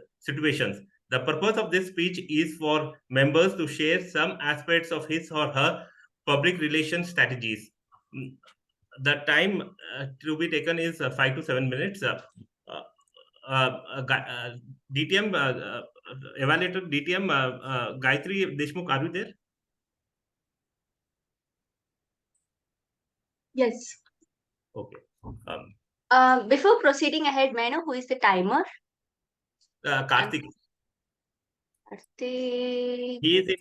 B: The purpose of this speech is for members to share some aspects of his or her public relation strategies. The time to be taken is 5 to 7 minutes. DTM, Evaluator DTM, Gayatri, Deshmukh, are you there?
K: Yes.
B: Okay.
K: Before proceeding ahead, may I know who is the timer?
B: Karthik.
K: Karthik.
B: He is in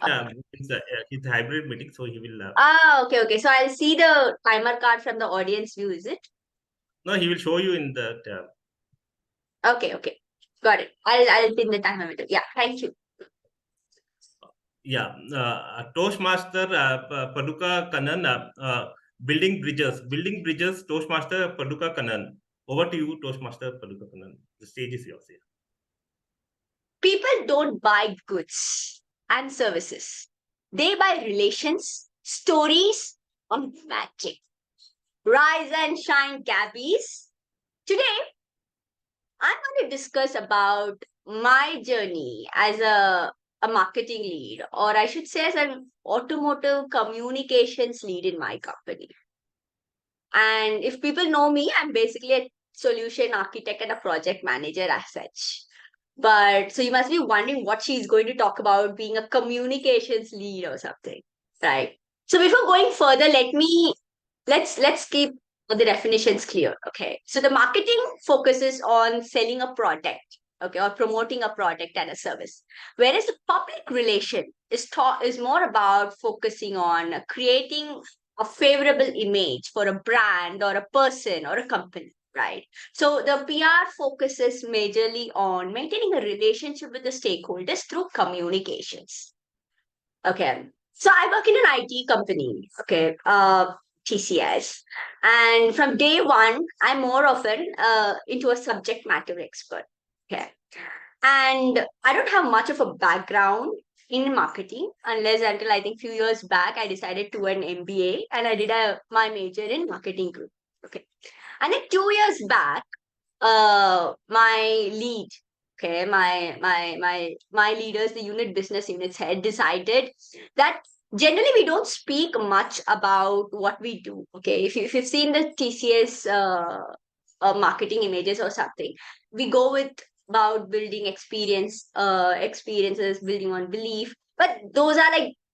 B: his hybrid meeting, so he will.
K: Okay. So I'll see the timer card from the audience view, is it?
B: No, he will show you in the.
K: Okay. Got it. I'll pin the timer. Yeah, thank you.
B: Yeah, Toastmaster Paduka Kannan, building bridges. Toastmaster Paduka Kannan. Over to you, Toastmaster Paduka Kannan. The stage is yours here.
K: People don't buy goods and services. They buy relations, stories, and magic. Rise and shine, Gabbys. Today, I'm going to discuss about my journey as a marketing lead, or I should say as an automotive communications lead in my company. And if people know me, I'm basically a solution architect and a project manager as such. But so you must be wondering what she's going to talk about being a communications lead or something, right? So before going further, let's keep the definitions clear. Okay. So the marketing focuses on selling a product, okay, or promoting a product and a service. Whereas the public relation is more about focusing on creating a favorable image for a brand or a person or a company, right? So the PR focuses majorly on maintaining a relationship with the stakeholders through communications. Okay. So I work in an IT company, okay, TCS. And from day one, I'm more often into a subject matter expert. Okay. And I don't have much of a background in marketing unless until I think few years back, I decided to do an MBA and I did my major in marketing group. Okay. And then 2 years back, my lead, okay, my leaders, the business units head, decided that generally we don't speak much about what we do. Okay, if you've seen the TCS marketing images or something, we go with about building experiences, building on belief. But those are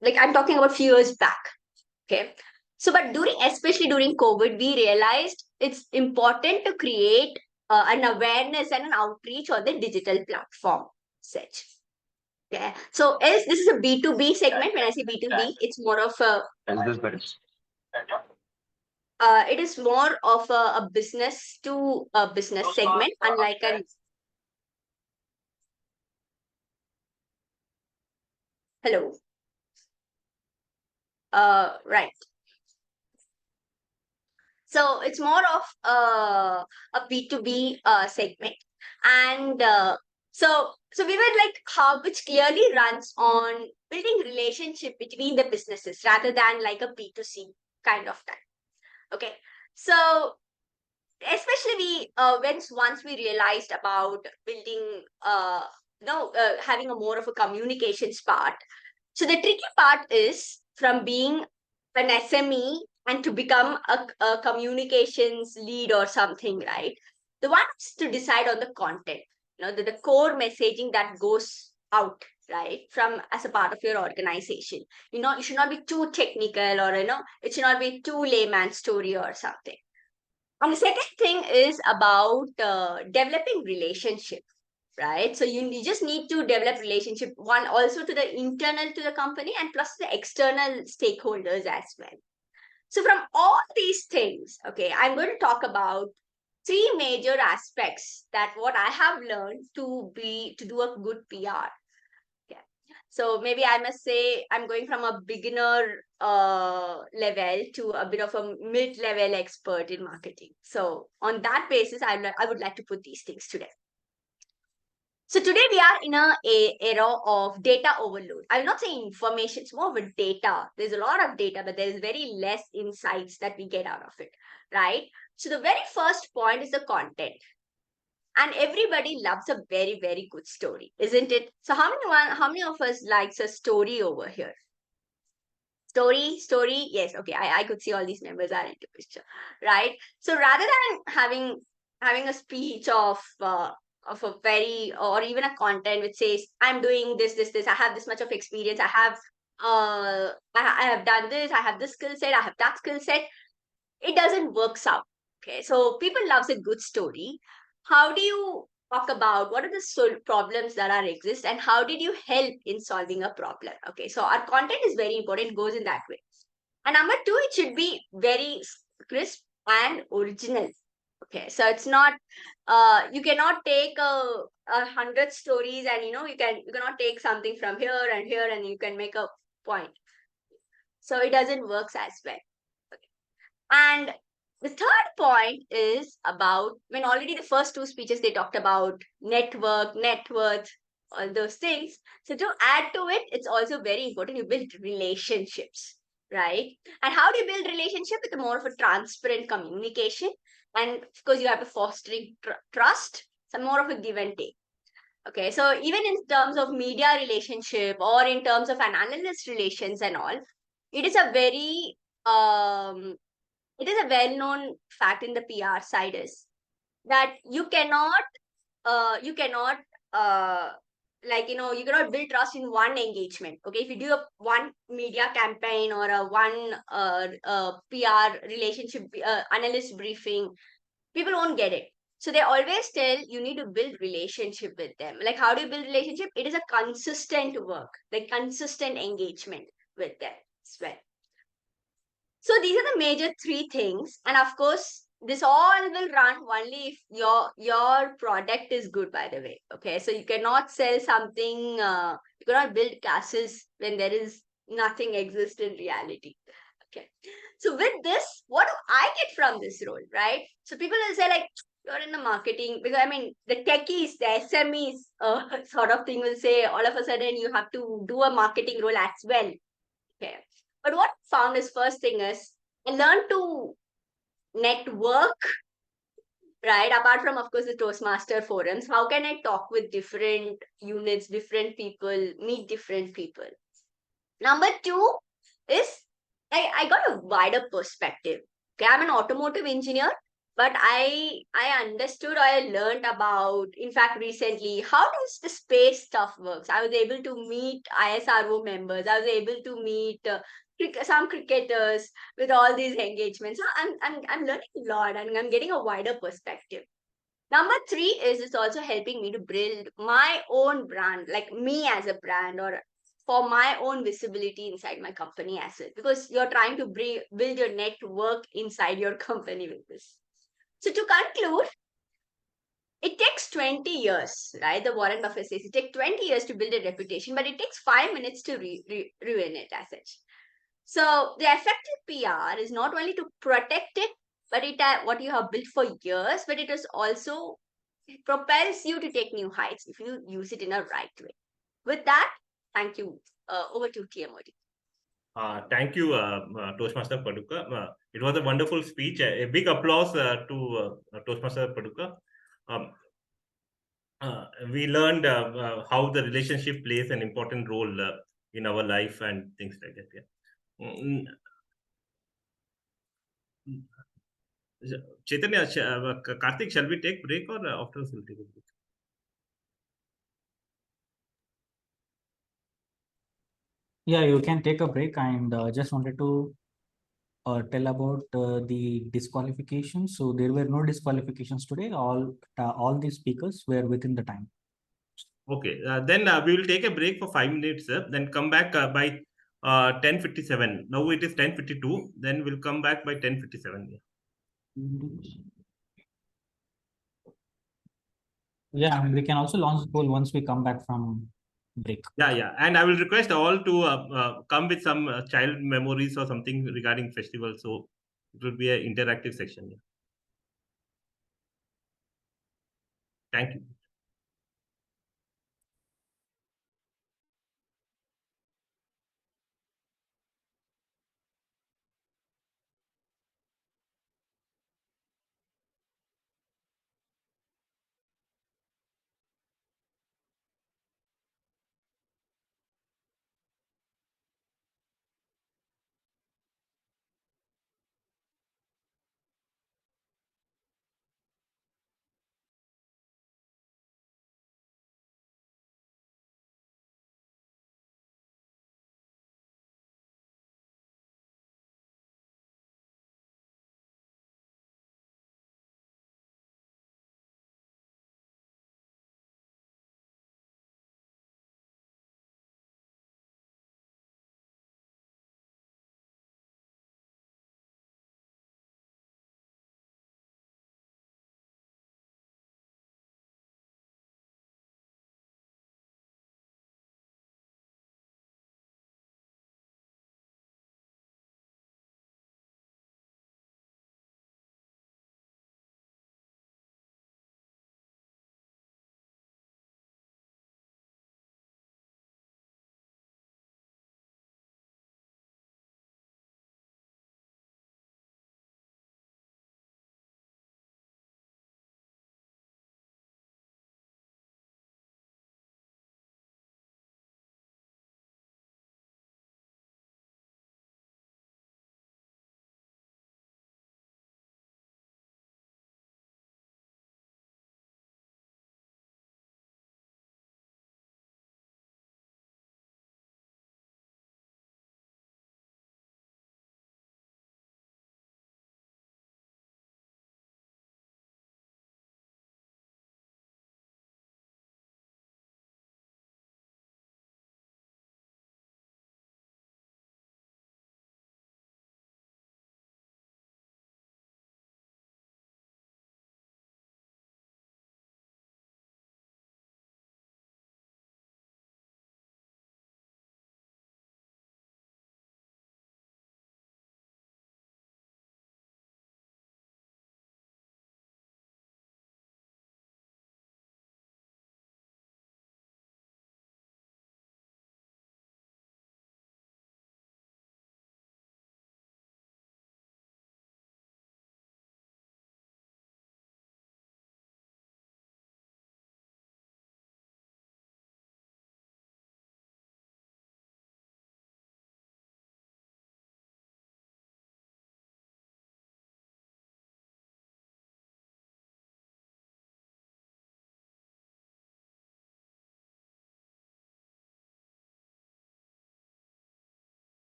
K: like I'm talking about few years back. Okay. So, but especially during COVID, we realized it's important to create an awareness and an outreach on the digital platform such. Yeah. So as this is a B2B segment, when I say B2B, it's more of a it is more of a business to a business segment, unlike an hello. Right. So it's more of a B2B segment. And so we were like how which clearly runs on building relationship between the businesses rather than like a B2C kind of time. Okay. So especially once we realized about building having a more of a communications part. So the tricky part is from being an SME and to become a communications lead or something, right? The one is to decide on the content, the core messaging that goes out, right, from as a part of your organization. You should not be too technical or, it should not be too layman story or something. And the second thing is about developing relationship, right? So you just need to develop relationship, one also to the internal to the company and plus the external stakeholders as well. So from all these things, okay, I'm going to talk about three major aspects that what I have learned to do a good PR. Yeah. So maybe I must say I'm going from a beginner level to a bit of a mid-level expert in marketing. So on that basis, I would like to put these things together. So today we are in an era of data overload. I will not say information, it's more of a data. There's a lot of data, but there is very less insights that we get out of it, right? So the very first point is the content. And everybody loves a very, very good story, isn't it? So how many of us likes a story over here? Story, yes, okay. I could see all these members are into picture, right? So rather than having a speech of a very or even a content which says I'm doing this, I have this much of experience, I have done this, I have this skill set, I have that skill set, it doesn't works out. Okay, so people loves a good story. How do you talk about what are the problems that are exist and how did you help in solving a problem? Okay, so our content is very important, goes in that way. And number two, it should be very crisp and original. Okay, so it's not you cannot take 100 stories and you cannot take something from here and you can make a point. So it doesn't work as well. Okay. And the third point is about when already the first two speeches they talked about network, net worth, all those things. So to add to it, it's also very important you build relationships, right? And how do you build relationship? With more of a transparent communication. And of course, you have to fostering trust, some more of a give and take. Okay, so even in terms of media relationship or in terms of an analyst relations and all, it is a very well-known fact in the PR side is that you cannot like, you cannot build trust in one engagement. Okay, if you do a one media campaign or a one PR relationship analyst briefing, people won't get it. So they always tell you need to build relationship with them. Like, how do you build relationship? It is a consistent work, like consistent engagement with them as well. So these are the major three things. And of course, this all will run only if your product is good, by the way. Okay, so you cannot sell something, you cannot build castles when there is nothing exists in reality. Okay, so with this, what do I get from this role, right? So people will say, like, you're in the marketing, because I mean, the techies, the SMEs sort of thing will say, all of a sudden you have to do a marketing role as well. Okay, but what I found is, first thing is, I learned to network, right? Apart from, of course, the Toastmaster forums, how can I talk with different units, different people, meet different people? Number two is, I got a wider perspective. Okay, I'm an automotive engineer, but I understood, or I learned about, in fact, recently, how does the space stuff works. I was able to meet ISRO members. I was able to meet some cricketers with all these engagements. So I'm learning a lot, and I'm getting a wider perspective. Number three is, it's also helping me to build my own brand, like me as a brand, or for my own visibility inside my company as well, because you're trying to build your network inside your company with this. So to conclude, it takes 20 years, right? The Warren Buffett says it takes 20 years to build a reputation, but it takes 5 minutes to ruin it as such. So the effective PR is not only to protect it, but it what you have built for years, but it is also, it propels you to take new heights if you use it in a right way. With that, thank you. Over to TMOD.
B: Thank you, Toastmaster Paduka. It was a wonderful speech. A big applause to Toastmaster Paduka. We learned how the relationship plays an important role in our life and things like that. Yeah. Chaitanya, Karthik, shall we take break, or after we'll take a break?
D: Yeah, you can take a break, and just wanted to tell about the disqualifications. So there were no disqualifications today. All the speakers were within the time.
B: Okay, then we will take a break for 5 minutes, then come back by 10:57. Now it is 10:52. Then we'll come back by 10:57.
D: Yeah, and we can also launch the poll once we come back from break.
B: Yeah. And I will request all to come with some child memories or something regarding festival. So it will be an interactive section. Yeah. Thank you.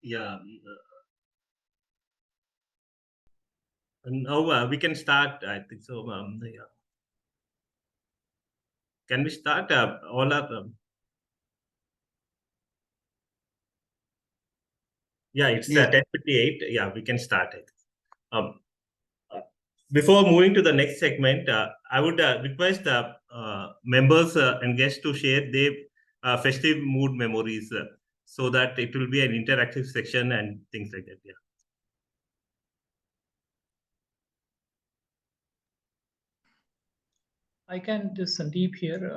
B: Yeah. Now we can start. I think so. Yeah. Can we start? All are. Yeah, it's 10:58. Yeah, we can start it. Before moving to the next segment, I would request members and guests to share their festive mood memories so that it will be an interactive section and things like that. Yeah.
L: I can just Sandeep here.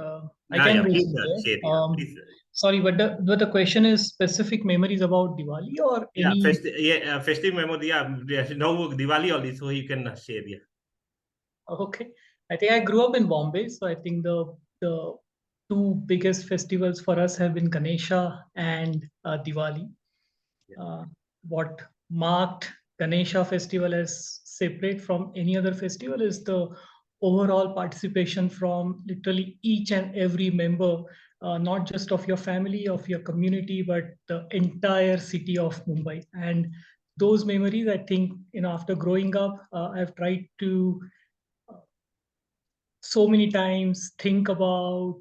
L: I
B: Yeah,
L: can
B: yeah,
L: raise
B: please
L: it
B: share.
L: there.
B: Please.
L: Sorry, but the question is specific memories about Diwali or
B: Yeah,
L: any.
B: festive memory. Yeah, no Diwali only, so you can share. Yeah.
L: Okay, I think I grew up in Bombay, so I think the two biggest festivals for us have been Ganesha and Diwali. What marked Ganesha festival as separate from any other festival is the overall participation from literally each and every member, not just of your family, of your community, but the entire city of Mumbai. And those memories, I think, after growing up, I've tried to so many times think about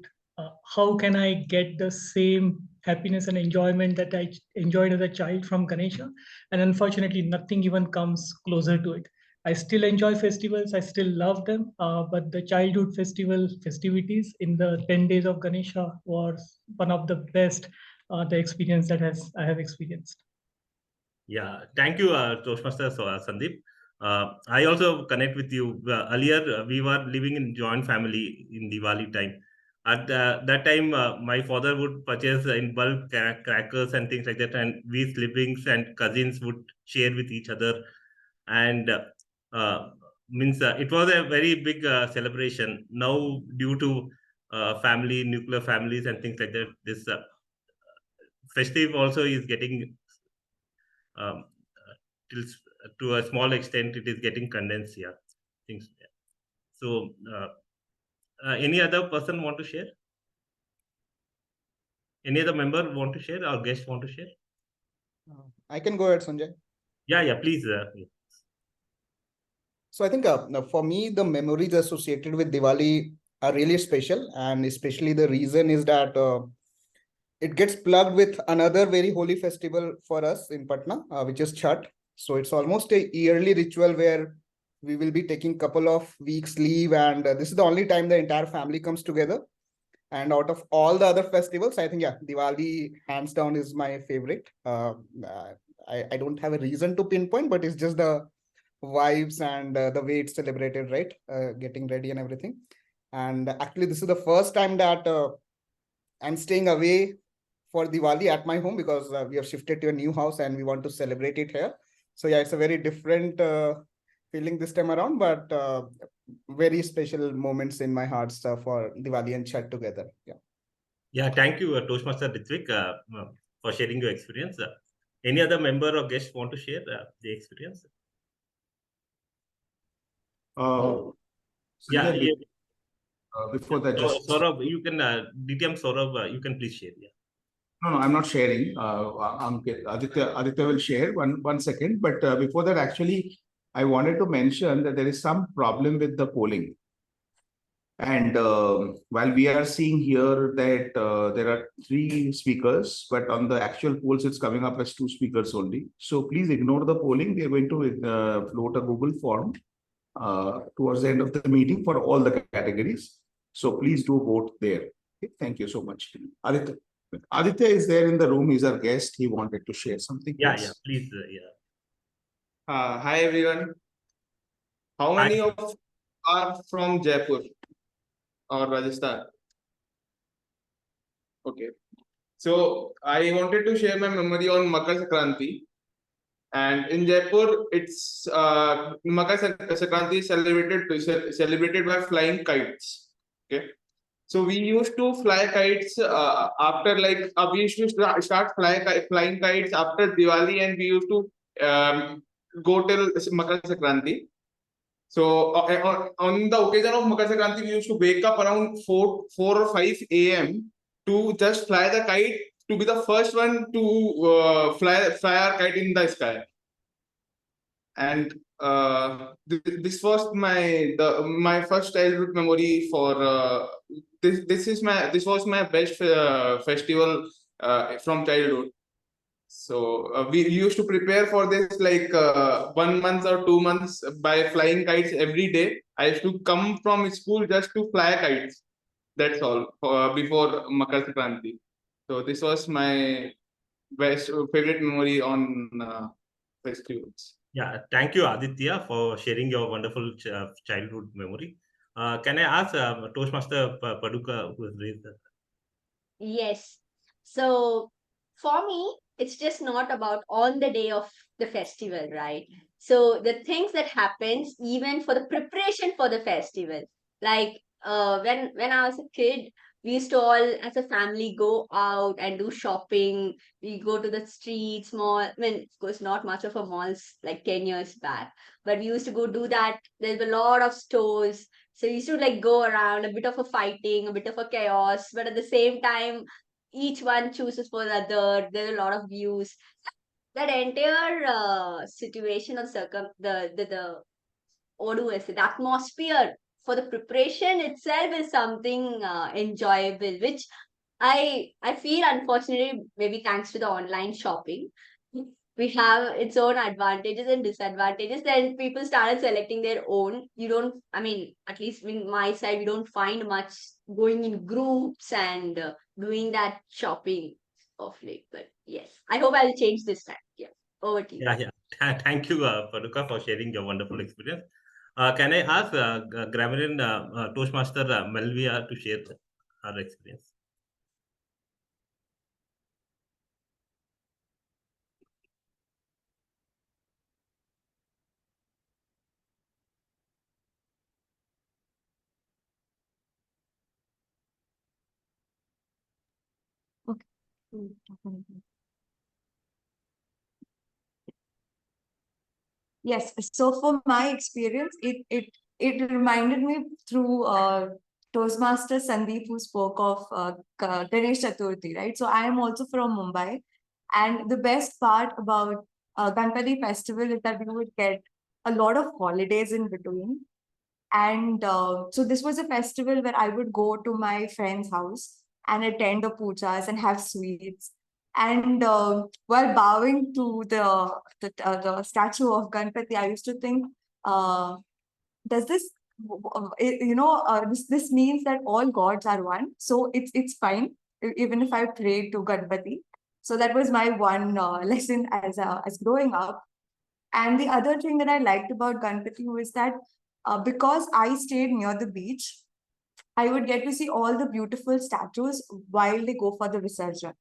L: how can I get the same happiness and enjoyment that I enjoyed as a child from Ganesha. And unfortunately, nothing even comes closer to it. I still enjoy festivals. I still love them. But the childhood festivities in the 10 days of Ganesha was one of the best, the experience that I have experienced.
B: Yeah, thank you, Toastmasters Sandeep. I also connect with you. Earlier, we were living in joint family in Diwali time. At that time, my father would purchase in bulk crackers and things like that, and we siblings and cousins would share with each other. And means it was a very big celebration. Now, due to nuclear families and things like that, this festive also is getting um, till to a small extent it is getting condensed. Yeah, things. Yeah. So, any other person want to share? Any other member want to share or guest want to share?
M: I can go ahead, Sanjay.
B: Yeah, please. Yeah.
M: So I think for me, the memories associated with Diwali are really special, and especially the reason is that it gets plugged with another very holy festival for us in Patna, which is Chhat. So it's almost a yearly ritual where we will be taking a couple of weeks leave, and this is the only time the entire family comes together. And out of all the other festivals, I think, Diwali hands down is my favorite. I don't have a reason to pinpoint, but it's just the vibes and the way it's celebrated, right? Getting ready and everything. And actually, this is the first time that I'm staying away for Diwali at my home because we have shifted to a new house and we want to celebrate it here. So yeah, it's a very different feeling this time around, but very special moments in my heart for Diwali and Chhat together. Yeah.
B: Yeah, thank you, Toastmaster Ritvik, for sharing your experience. Any other member or guest want to share the experience? Yeah.
J: Before that, just
B: Sourav, you can DTM Sourav, you can please share. Yeah.
J: No, I'm not sharing. Aditya will share one second. But before that, actually, I wanted to mention that there is some problem with the polling. And while we are seeing here that there are 3 speakers, but on the actual polls, it's coming up as 2 speakers only. So please ignore the polling. We are going to float a Google form towards the end of the meeting for all the categories. So please do vote there. Okay, thank you so much. Aditya is there in the room. He's our guest. He wanted to share something.
B: Yeah, please.
N: Hi, everyone. How many of you are from Jaipur or Rajasthan? Okay. So I wanted to share my memory on Makar Sankranti. And in Jaipur, it's Makar Sankranti is celebrated by flying kites. Okay. So we used to fly kites after we used to start flying kites after Diwali, and we used to go till Makar Sankranti. So on the occasion of Makar Sankranti, we used to wake up around 4 or 5 a.m. to just fly the kite to be the first one to fly our kite in the sky. And this was my first childhood memory for this was my best festival from childhood. So we used to prepare for this like 1 month or 2 months by flying kites every day. I used to come from school just to fly kites. That's all before Makar Sankranti. So this was my best favorite memory on festivals.
B: Yeah, thank you, Aditya, for sharing your wonderful childhood memory. Can I ask Toastmaster Paduka, who has raised that?
K: Yes. So for me, it's just not about on the day of the festival, right? So the things that happens even for the preparation for the festival, like when I was a kid, we used to all as a family go out and do shopping. We go to the streets, mall. I mean, of course, not much of a malls like 10 years back, but we used to go do that. There's a lot of stores. So we used to like go around, a bit of a fighting, a bit of a chaos, but at the same time, each one chooses for the other. There's a lot of views. That entire situation or what do I say? The atmosphere for the preparation itself is something enjoyable, which I feel unfortunately maybe thanks to the online shopping, we have its own advantages and disadvantages. Then people started selecting their own. You don't, I mean, at least in my side, we don't find much going in groups and doing that shopping of late. But yes, I hope I'll change this time. Yeah, over to you.
B: Yeah. Thank you, Paduka, for sharing your wonderful experience. Can I ask Grammarian Toastmaster Melvia to share her experience?
F: Okay. Yes, so for my experience, it reminded me through Toastmaster Sandeep, who spoke of Ganesh Chaturthi, right? So I am also from Mumbai, and the best part about Ganpati festival is that we would get a lot of holidays in between. And so this was a festival where I would go to my friend's house and attend the pujas and have sweets. And while bowing to the statue of Ganpati, I used to think, does this, this means that all gods are one. So it's fine, even if I pray to Ganpati. So that was my one lesson as growing up. And the other thing that I liked about Ganpati was that because I stayed near the beach, I would get to see all the beautiful statues while they go for the Visarjan.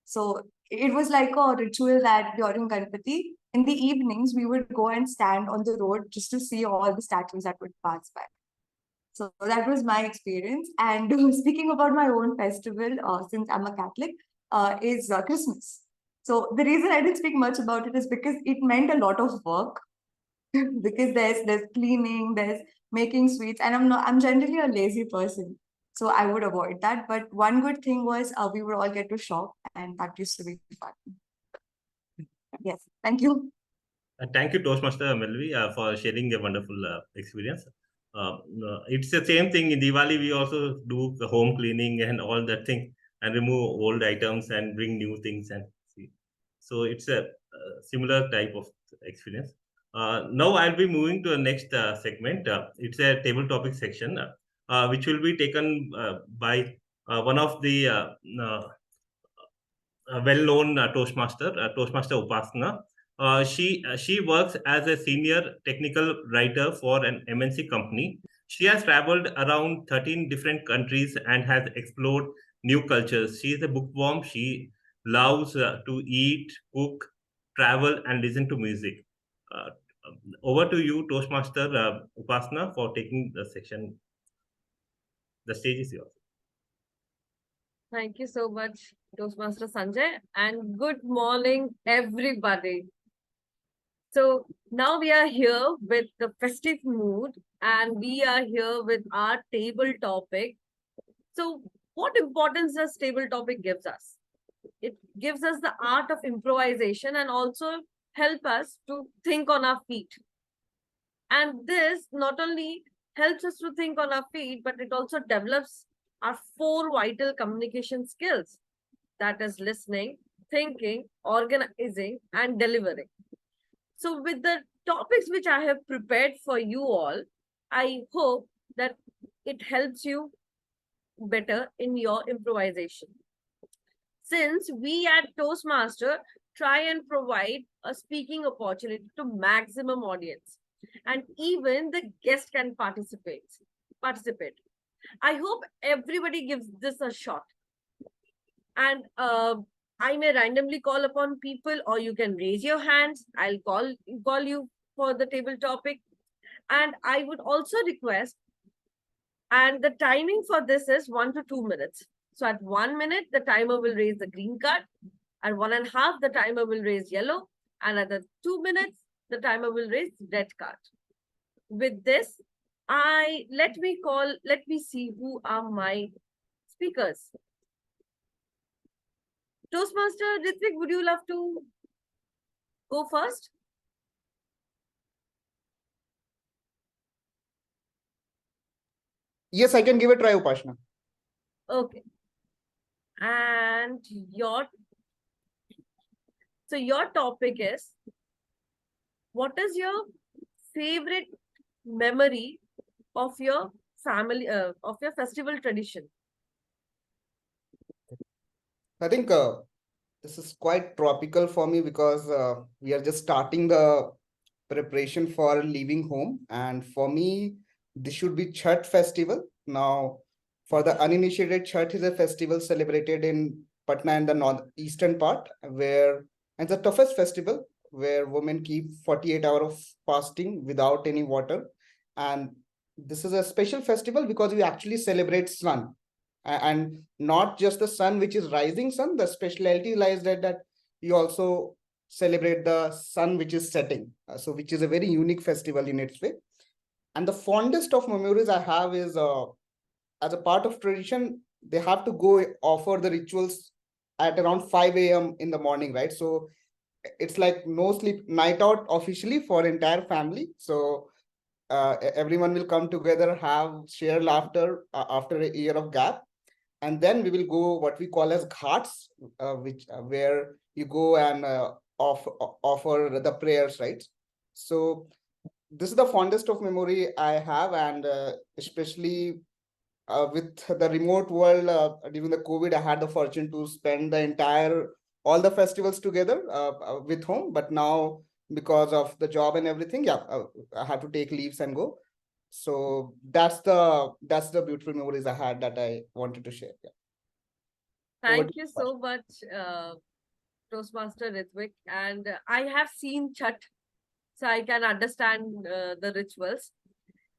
F: So it was like a ritual that during Ganpati, in the evenings, we would go and stand on the road just to see all the statues that would pass by. So that was my experience. And speaking about my own festival, since I'm a Catholic, is Christmas. So the reason I didn't speak much about it is because it meant a lot of work. Because there's cleaning, there's making sweets, and I'm generally a lazy person, so I would avoid that. But one good thing was we would all get to shop, and that used to be fun. Yes, thank you.
B: Thank you, Toastmaster Melvi, for sharing a wonderful experience. It's the same thing in Diwali. We also do the home cleaning and all that thing, and remove old items and bring new things and see. So it's a similar type of experience. Now I'll be moving to the next segment. It's a table topic section, which will be taken by one of the well-known Toastmaster Upasana. She works as a senior technical writer for an MNC company. She has traveled around 13 different countries and has explored new cultures. She is a bookworm. She loves to eat, cook, travel, and listen to music. Over to you, Toastmaster Upasana, for taking the section. The stage is yours.
O: Thank you so much, Toastmaster Sanjay, and good morning, everybody. So now we are here with the festive mood, and we are here with our table topic. So what importance does table topic gives us? it gives us the art of improvisation and also help us to think on our feet. And this not only helps us to think on our feet, but it also develops our 4 vital communication skills. That is listening, thinking, organizing, and delivering. So with the topics which I have prepared for you all, I hope that it helps you better in your improvisation. Since we at Toastmaster try and provide a speaking opportunity to maximum audience, and even the guest can participate. I hope everybody gives this a shot. And I may randomly call upon people, or you can raise your hands. I'll call you for the table topic. And I would also request, and the timing for this is 1 to 2 minutes. So at 1 minute, the timer will raise the green card. At 1.5, the timer will raise yellow. And at the 2 minutes, the timer will raise red card. With this, let me see who are my speakers. Toastmaster Ritvik, would you love to go first?
M: Yes, I can give it a try, Upasana.
O: Okay. And your topic is, what is your favorite memory of your family, of your festival tradition?
M: I think this is quite tropical for me because we are just starting the preparation for leaving home. And for me, this should be Chhath festival. Now, for the uninitiated, Chhath is a festival celebrated in Patna in the northeastern part, where it's the toughest festival where women keep 48 hours of fasting without any water. And this is a special festival because we actually celebrate sun. And not just the sun, which is rising sun. The speciality lies that you also celebrate the sun which is setting. So which is a very unique festival in its way. And the fondest of memories I have is as a part of tradition, they have to go offer the rituals at around 5 a.m. in the morning, right? So it's like no sleep night out officially for entire family. So everyone will come together, share laughter after a year of gap. And then we will go what we call as ghats, where you go and offer the prayers, right? So this is the fondest of memory I have, and especially with the remote world during the COVID, I had the fortune to spend all the festivals together with home. But now, because of the job and everything, I had to take leaves and go. So that's the beautiful memories I had that I wanted to share. Yeah.
O: Thank you so much, Toastmaster Ritvik. And I have seen Chhath, so I can understand the rituals.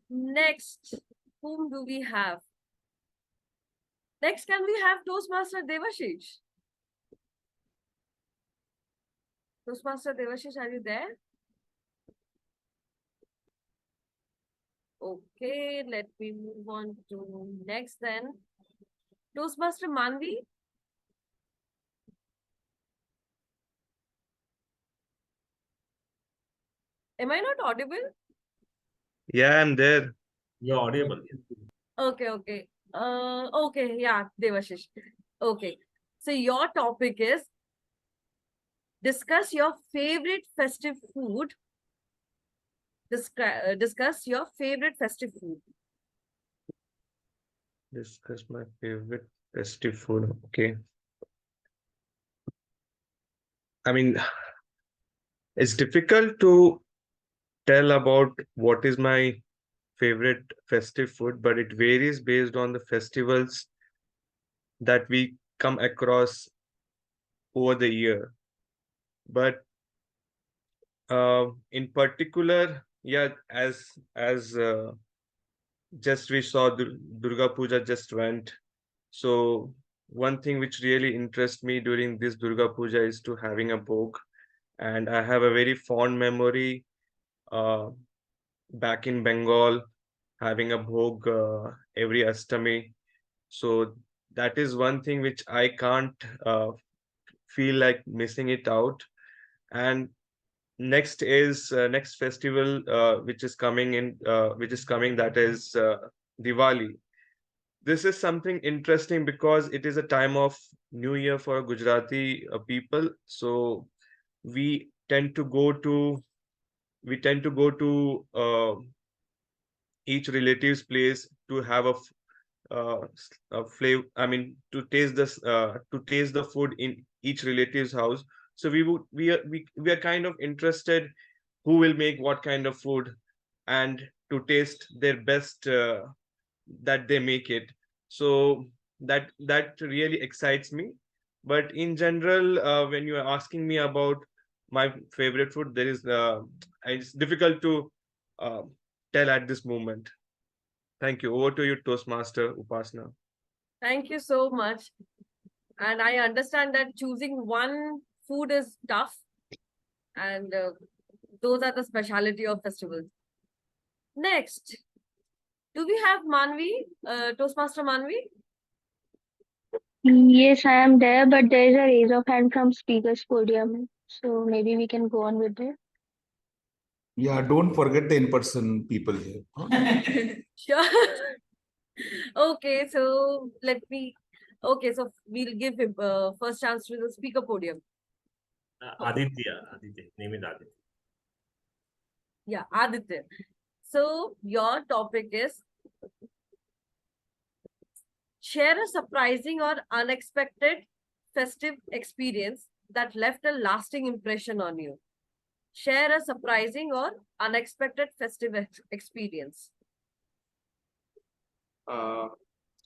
O: Next, whom do we have? Next, can we have Toastmaster Devashish? Toastmaster Devashish, are you there? Okay, let me move on to next then. Toastmaster Manvi? Am I not audible?
B: Yeah, I'm there. You're audible.
O: Okay. Okay, yeah, Devashish. Okay, so your topic is discuss your favorite festive food. Discuss your favorite festive food.
B: Discuss my favorite festive food. Okay. I mean, it's difficult to tell about what is my favorite festive food, but it varies based on the festivals that we come across over the year. But in particular, yeah, as just we saw Durga Puja just went. So one thing which really interests me during this Durga Puja is to having a bhog, and I have a very fond memory back in Bengal having a bhog every Ashtami. So that is one thing which I can't
P: feel like missing it out. And next is next festival which is coming, that is Diwali. This is something interesting because it is a time of New Year for Gujarati people. So we tend to go to each relative's place to have a flavor. I mean, to taste the food in each relative's house. So we are kind of interested who will make what kind of food, and to taste their best that they make it. So that really excites me. But in general, when you are asking me about my favorite food, it's difficult to tell at this moment. Thank you. Over to you, Toastmaster Upasana.
O: Thank you so much. And I understand that choosing one food is tough. And those are the speciality of festivals. Next, do we have Manvi, Toastmaster Manvi?
Q: Yes, I am there, but there is a raise of hand from speakers podium. So maybe we can go on with it.
J: Yeah, don't forget the in-person people here.
O: Sure. Okay, so so we'll give him first chance to the speaker podium.
B: Aditya, name is Aditya.
O: Yeah, Aditya. So your topic is share a surprising or unexpected festive experience that left a lasting impression on you. Share a surprising or unexpected festive experience.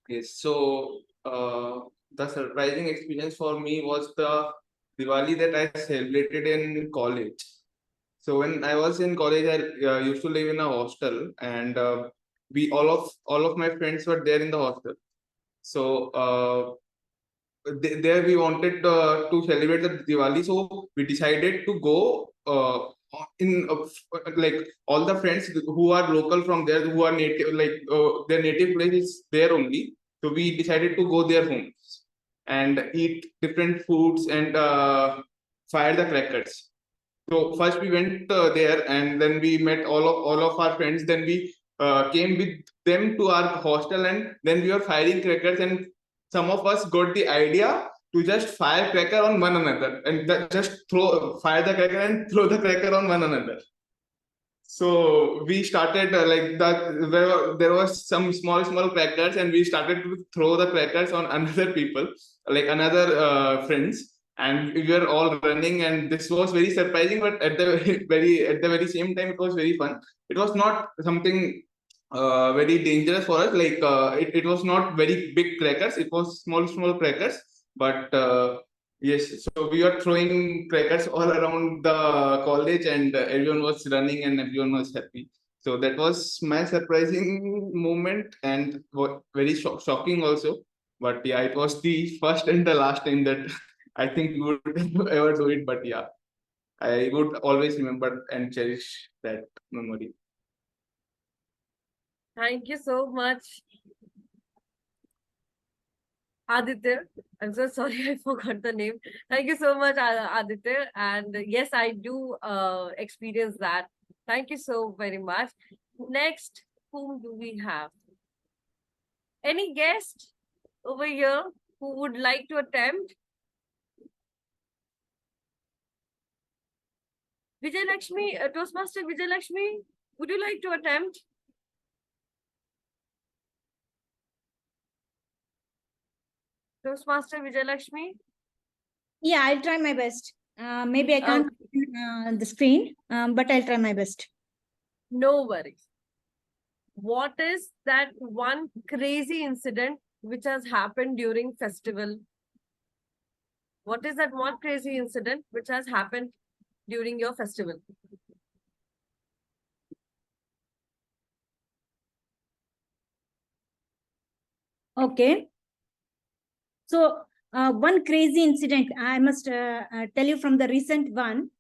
N: Yes, so the surprising experience for me was the Diwali that I celebrated in college. So when I was in college, I used to live in a hostel, and we all of my friends were there in the hostel. So there we wanted to celebrate the Diwali, so we decided to go like all the friends who are local from there, who are native, like their native place is there only. So we decided to go their homes and eat different foods and fire the crackers. So first we went there, and then we met all of our friends. Then we came with them to our hostel, and then we were firing crackers, and some of us got the idea to just fire cracker on one another, and just fire the cracker and throw the cracker on one another. So we started like that. There was some small crackers, and we started to throw the crackers on another people, like another friends, and we were all running. And this was very surprising, but at the very same time, it was very fun. It was not something very dangerous for us. Like it was not very big crackers. It was small crackers. But yes, so we were throwing crackers all around the college, and everyone was running and everyone was happy. So that was my surprising moment, and very shocking also. But yeah, it was the first and the last time that I think we would ever do it. But yeah, I would always remember and cherish that memory.
O: Thank you so much, Aditya. I'm so sorry, I forgot the name. Thank you so much, Aditya. And yes, I do experience that. Thank you so very much. Next, whom do we have? Any guest over here who would like to attempt? Vijay Lakshmi, Toastmaster Vijay Lakshmi, would you like to attempt? Toastmaster Vijay Lakshmi?
R: Yeah, I'll try my best. Maybe I can't the screen, but I'll try my best.
O: No worries. What is that one crazy incident which has happened during festival? What is that one crazy incident which has happened during your festival?
R: Okay. So one crazy incident, I must tell you from the recent one.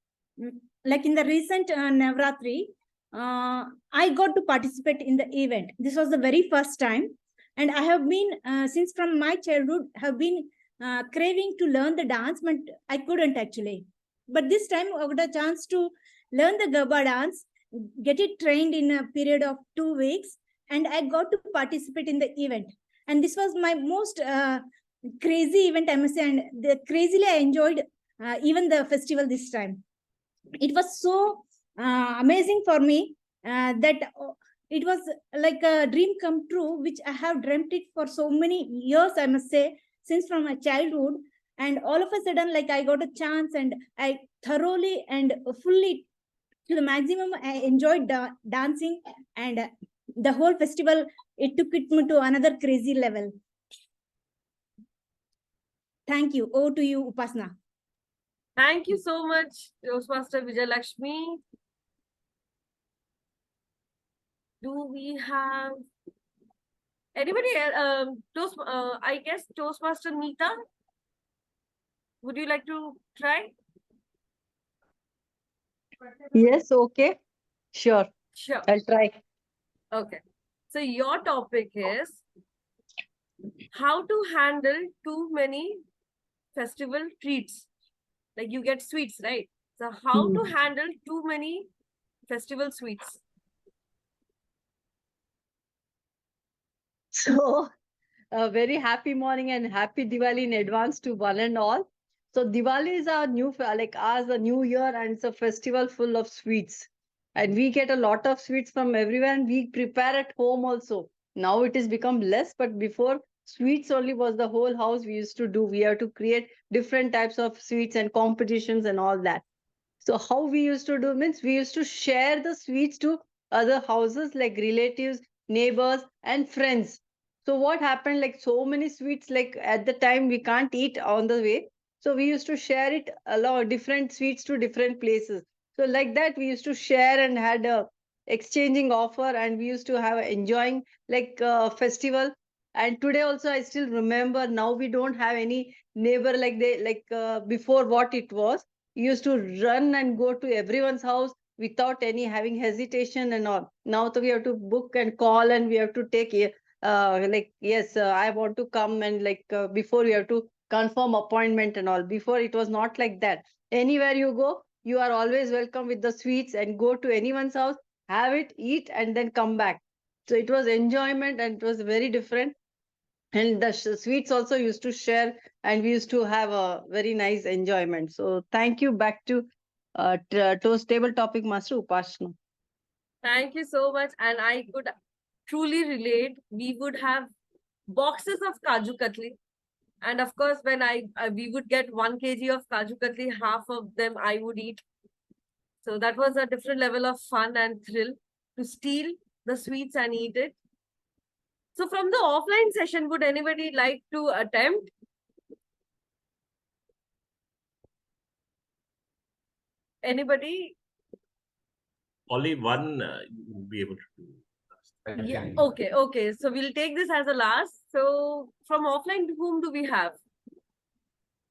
R: Like in the recent Navratri, I got to participate in the event. This was the very first time. And I have been, since from my childhood, have been craving to learn the dance, but I couldn't actually. But this time I got a chance to learn the Garba dance, get it trained in a period of 2 weeks, and I got to participate in the event. And this was my most crazy event, I must say, and crazily I enjoyed even the festival this time. It was so amazing for me that it was like a dream come true, which I have dreamt it for so many years, I must say, since from my childhood. And all of a sudden, like I got a chance, and I thoroughly and fully to the maximum I enjoyed dancing, and the whole festival, it took it to another crazy level. Thank you. Over to you, Upasana.
O: Thank you so much, Toastmaster Vijayalakshmi. Do we have anybody else? I guess Toastmaster Neeta, would you like to try?
S: Yes, okay. Sure.
O: Sure.
S: I'll try.
O: Okay. So your topic is how to handle too many festival treats. Like you get sweets, right? So how to handle too many festival sweets?
S: So, a very happy morning and happy Diwali in advance to one and all. So, Diwali is our new, like ours, a new year, and it's a festival full of sweets. And we get a lot of sweets from everywhere, and we prepare at home also. Now it has become less, but before, sweets only was the whole house we used to do. We have to create different types of sweets and competitions and all that. So how we used to do means we used to share the sweets to other houses like relatives, neighbors, and friends. So what happened, like so many sweets, like at the time we can't eat on the way. So we used to share it, allow different sweets to different places. So like that we used to share and had a exchanging offer, and we used to have enjoying like festival. And today also I still remember, now we don't have any neighbor like they before what it was. We used to run and go to everyone's house without any having hesitation and all. Now we have to book and call, and we have to take yes, I want to come, and before we have to confirm appointment and all. Before it was not like that. Anywhere you go, you are always welcome with the sweets, and go to anyone's house, have it, eat, and then come back. So it was enjoyment, and it was very different. And the sweets also used to share, and we used to have a very nice enjoyment. So thank you. Back to Toast Table Topic Master Upasana.
O: Thank you so much. And I could truly relate. We would have boxes of Kaju Katli. And of course, when we would get 1 kg of Kaju Katli, half of them I would eat. So that was a different level of fun and thrill to steal the sweets and eat it. So from the offline session, would anybody like to attempt? Anybody?
B: Only one would be able to do.
O: Yeah. Okay. So we'll take this as a last. So from offline, whom do we have?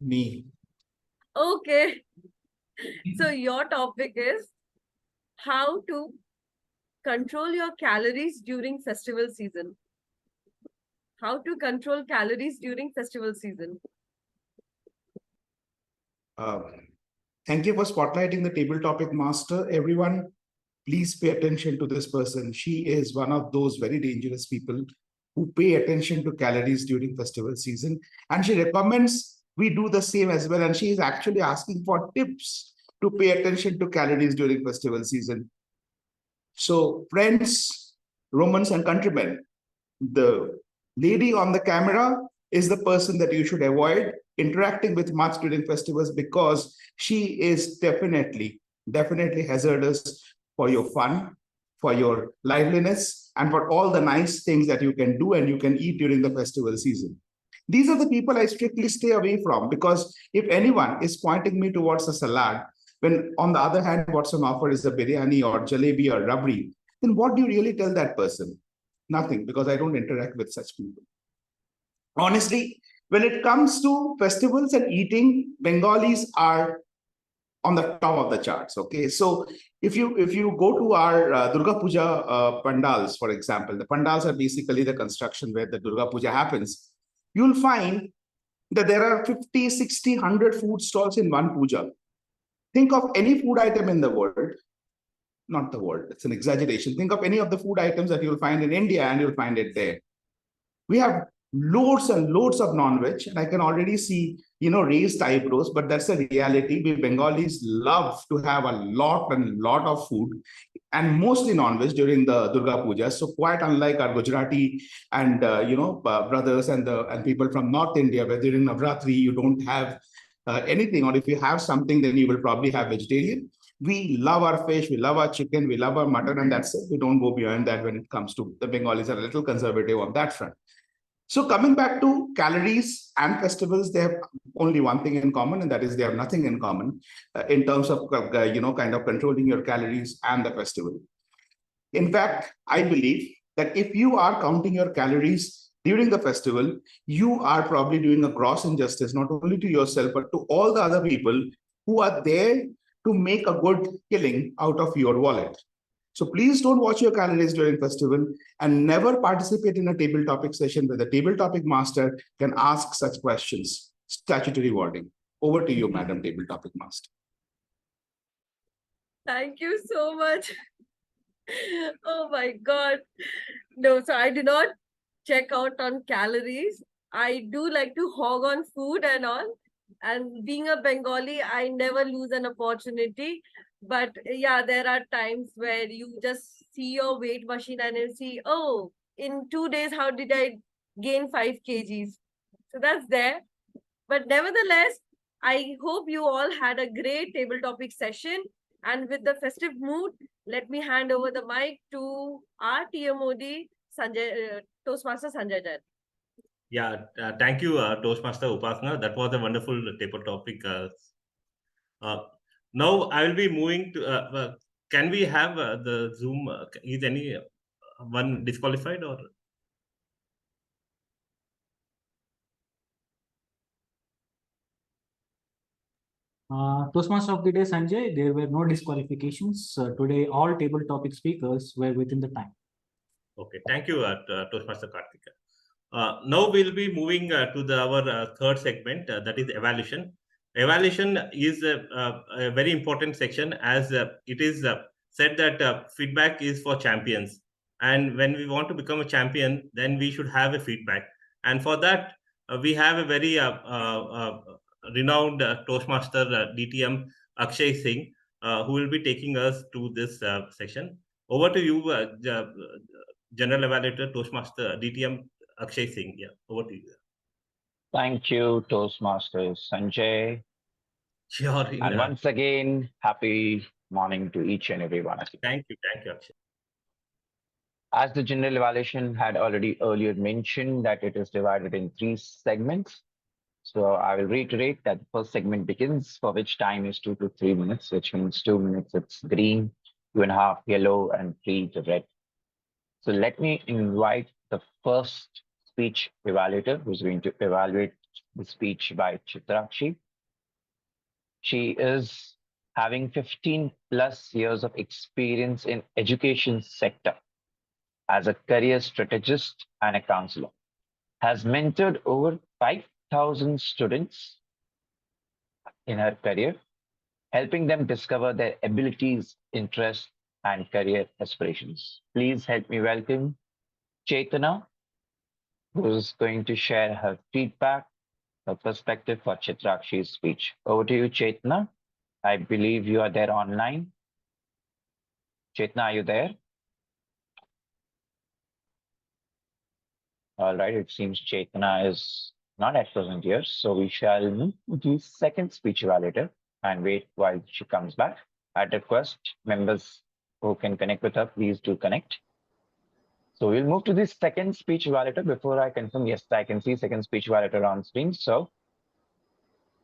J: Me.
O: Okay. So your topic is how to control your calories during festival season. How to control calories during festival season.
J: Thank you for spotlighting the table topic master. Everyone, please pay attention to this person. She is one of those very dangerous people who pay attention to calories during festival season. And she recommends we do the same as well. And she is actually asking for tips to pay attention to calories during festival season. So friends, Romans and countrymen, the lady on the camera is the person that you should avoid interacting with much during festivals, because she is definitely hazardous for your fun, for your liveliness, and for all the nice things that you can do and you can eat during the festival season. These are the people I strictly stay away from, because if anyone is pointing me towards a salad, when on the other hand, what's on offer is a biryani or jalebi or rabri, then what do you really tell that person? Nothing, because I don't interact with such people. Honestly, when it comes to festivals and eating, Bengalis are on the top of the charts. Okay, so if you go to our Durga Puja pandals, for example, the pandals are basically the construction where the Durga Puja happens. You'll find that there are 50, 60, 100 food stalls in one puja. Think of any food item in the world, not the world, it's an exaggeration. Think of any of the food items that you'll find in India and you'll find it there. We have loads and loads of non-veg, and I can already see, raised eyebrows, but that's the reality. We Bengalis love to have a lot of food, and mostly non-veg during the Durga Puja. So quite unlike our Gujarati and brothers and people from North India, where during Navratri you don't have anything, or if you have something, then you will probably have vegetarian. We love our fish, we love our chicken, we love our mutton, and that's it. We don't go beyond that when it comes to the Bengalis are a little conservative on that front. So coming back to calories and festivals, they have only one thing in common, and that is they have nothing in common in terms of, kind of controlling your calories and the festival. In fact, I believe that if you are counting your calories during the festival, you are probably doing a gross injustice, not only to yourself, but to all the other people who are there to make a good killing out of your wallet. So please don't watch your calories during festival, and never participate in a table topic session where the table topic master can ask such questions. Statutory warning. Over to you, Madam Table Topic Master.
O: Thank you so much. Oh my God. No, so I do not check out on calories. I do like to hog on food and all. And being a Bengali, I never lose an opportunity. But yeah, there are times where you just see your weight machine and you see, oh, in 2 days, how did I gain 5 kgs? So that's there. But nevertheless, I hope you all had a great table topic session. And with the festive mood, let me hand over the mic to our TMOD, Sanjay, Toastmaster Sanjay Jain.
B: Yeah, thank you, Toastmaster Upasana. That was a wonderful table topic. Now I will be moving to. Can we have the Zoom? Is any one disqualified or?
D: Toastmaster of the day, Sanjay, there were no disqualifications. Today, all table topic speakers were within the time.
B: Okay, thank you, Toastmaster Karthik. Now we'll be moving to our third segment, that is evaluation. Evaluation is a very important section, as it is said that feedback is for champions. And when we want to become a champion, then we should have a feedback. And for that, we have a very renowned Toastmaster DTM Akshay Singh, who will be taking us to this session. Over to you, General Evaluator, Toastmaster DTM Akshay Singh. Yeah, over to you.
C: Thank you, Toastmasters Sanjay.
B: Sure.
C: And once again, happy morning to each and every one of you.
B: Thank you, Akshay.
C: As the general evaluation had already earlier mentioned that it is divided in 3 segments. So I will reiterate that the first segment begins, for which time is 2 to 3 minutes, which means 2 minutes it's green, 2.5 yellow, and 3 the red. So let me invite the first speech evaluator who's going to evaluate the speech by Chitrakshi. She is having 15 plus years of experience in education sector as a career strategist and a counselor. Has mentored over 5,000 students in her career, helping them discover their abilities, interests, and career aspirations. Please help me welcome Chetana, who is going to share her feedback, her perspective for Chitrakshi's speech. Over to you, Chetana. I believe you are there online. Chetana, are you there? All right, it seems Chetana is not at present here, so we shall move to the second speech evaluator and wait while she comes back. I'd request members who can connect with her, please do connect. So we'll move to the second speech evaluator. Before I confirm, yes, I can see second speech evaluator on screen. So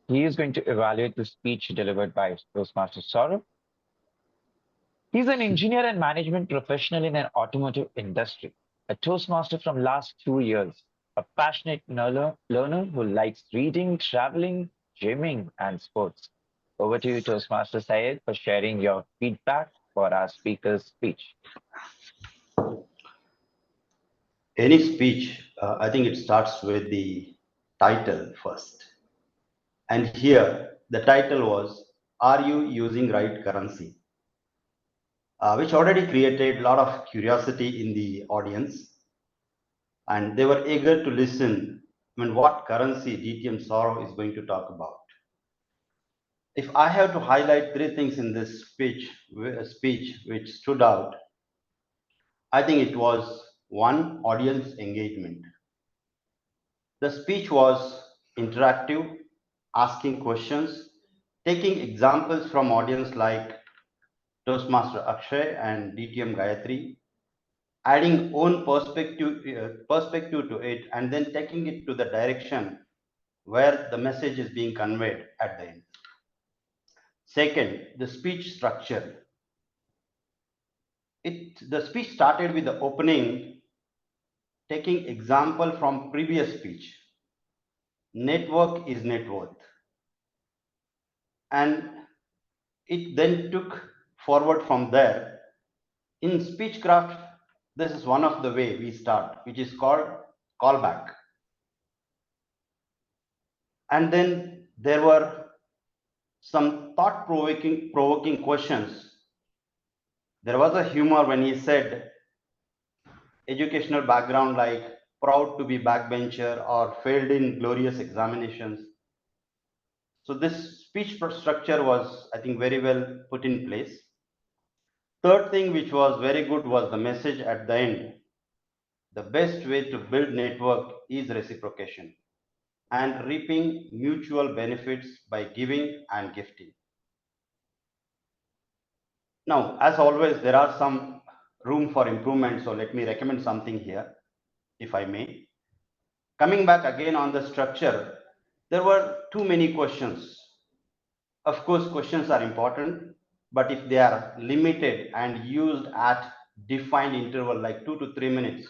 C: he is going to evaluate the speech delivered by Toastmaster Sourav. He's an engineer and management professional in an automotive industry, a Toastmaster from last 2 years, a passionate learner who likes reading, traveling, gymming, and sports. Over to you, Toastmaster Sayyad, for sharing your feedback for our speaker's speech.
T: Any speech, I think it starts with the title first. And here the title was, Are You Using Right Currency? Which already created a lot of curiosity in the audience. And they were eager to listen what currency DTM Sourav is going to talk about. If I have to highlight three things in this speech which stood out, I think it was one, audience engagement. The speech was interactive, asking questions, taking examples from audience like Toastmaster Akshay and DTM Gayatri, adding own perspective to it, and then taking it to the direction where the message is being conveyed at the end. Second, the speech structure. The speech started with the opening, taking example from previous speech. Network is net worth. And it then took forward from there. In speechcraft, this is one of the way we start, which is called callback. And then there were some thought-provoking questions. There was a humor when he said educational background like proud to be backbencher or failed in glorious examinations. So this speech structure was, I think, very well put in place. Third thing which was very good was the message at the end. The best way to build network is reciprocation and reaping mutual benefits by giving and gifting. Now, as always, there are some room for improvement. So let me recommend something here, if I may. Coming back again on the structure, there were too many questions. Of course, questions are important, but if they are limited and used at defined interval like 2 to 3 minutes,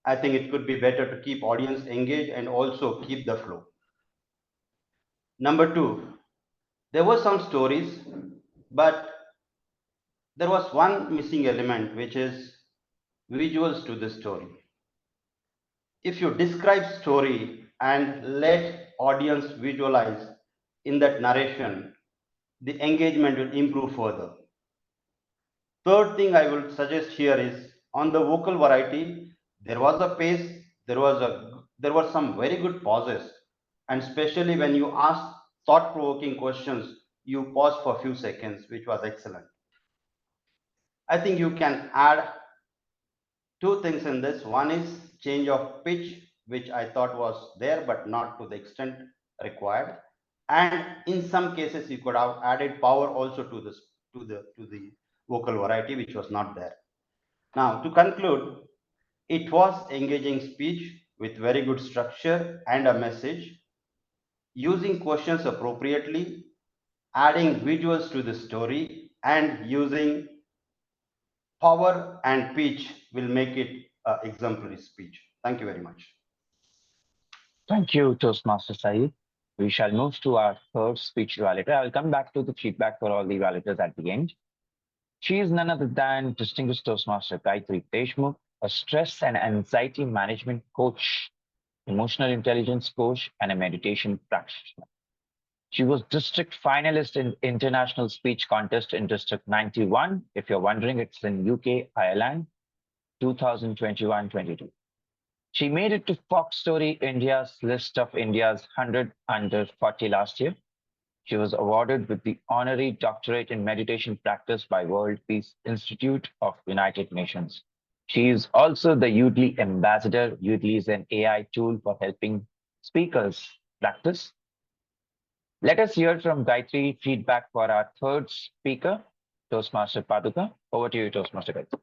T: I think it could be better to keep audience engaged and also keep the flow. Number two, there were some stories, but there was one missing element, which is visuals to the story. If you describe story and let audience visualize in that narration, the engagement will improve further. Third thing I will suggest here is on the vocal variety, there was a pace, there were some very good pauses, and especially when you ask thought-provoking questions, you pause for a few seconds, which was excellent. I think you can add two things in this. One is change of pitch, which I thought was there, but not to the extent required. And in some cases, you could have added power also to the vocal variety, which was not there. Now, to conclude, it was engaging speech with very good structure and a message, using questions appropriately, adding visuals to the story, and using power and pitch will make it an exemplary speech. Thank you very much.
C: Thank you, Toastmaster Sayyad. We shall move to our third speech evaluator. I will come back to the feedback for all the evaluators at the end. She is none other than distinguished Toastmaster Gayatri Deshmukh, a stress and anxiety management coach, emotional intelligence coach, and a meditation practitioner. She was district finalist in international speech contest in District 91. If you're wondering, it's in UK, Ireland, 2021-22. She made it to Fox Story India's list of India's 100 under 40 last year. She was awarded with the honorary doctorate in meditation practice by World Peace Institute of United Nations. She is also the Udly ambassador. Udly is an AI tool for helping speakers practice. Let us hear from Gayatri feedback for our third speaker, Toastmaster Paduka. Over to you, Toastmaster Gayatri.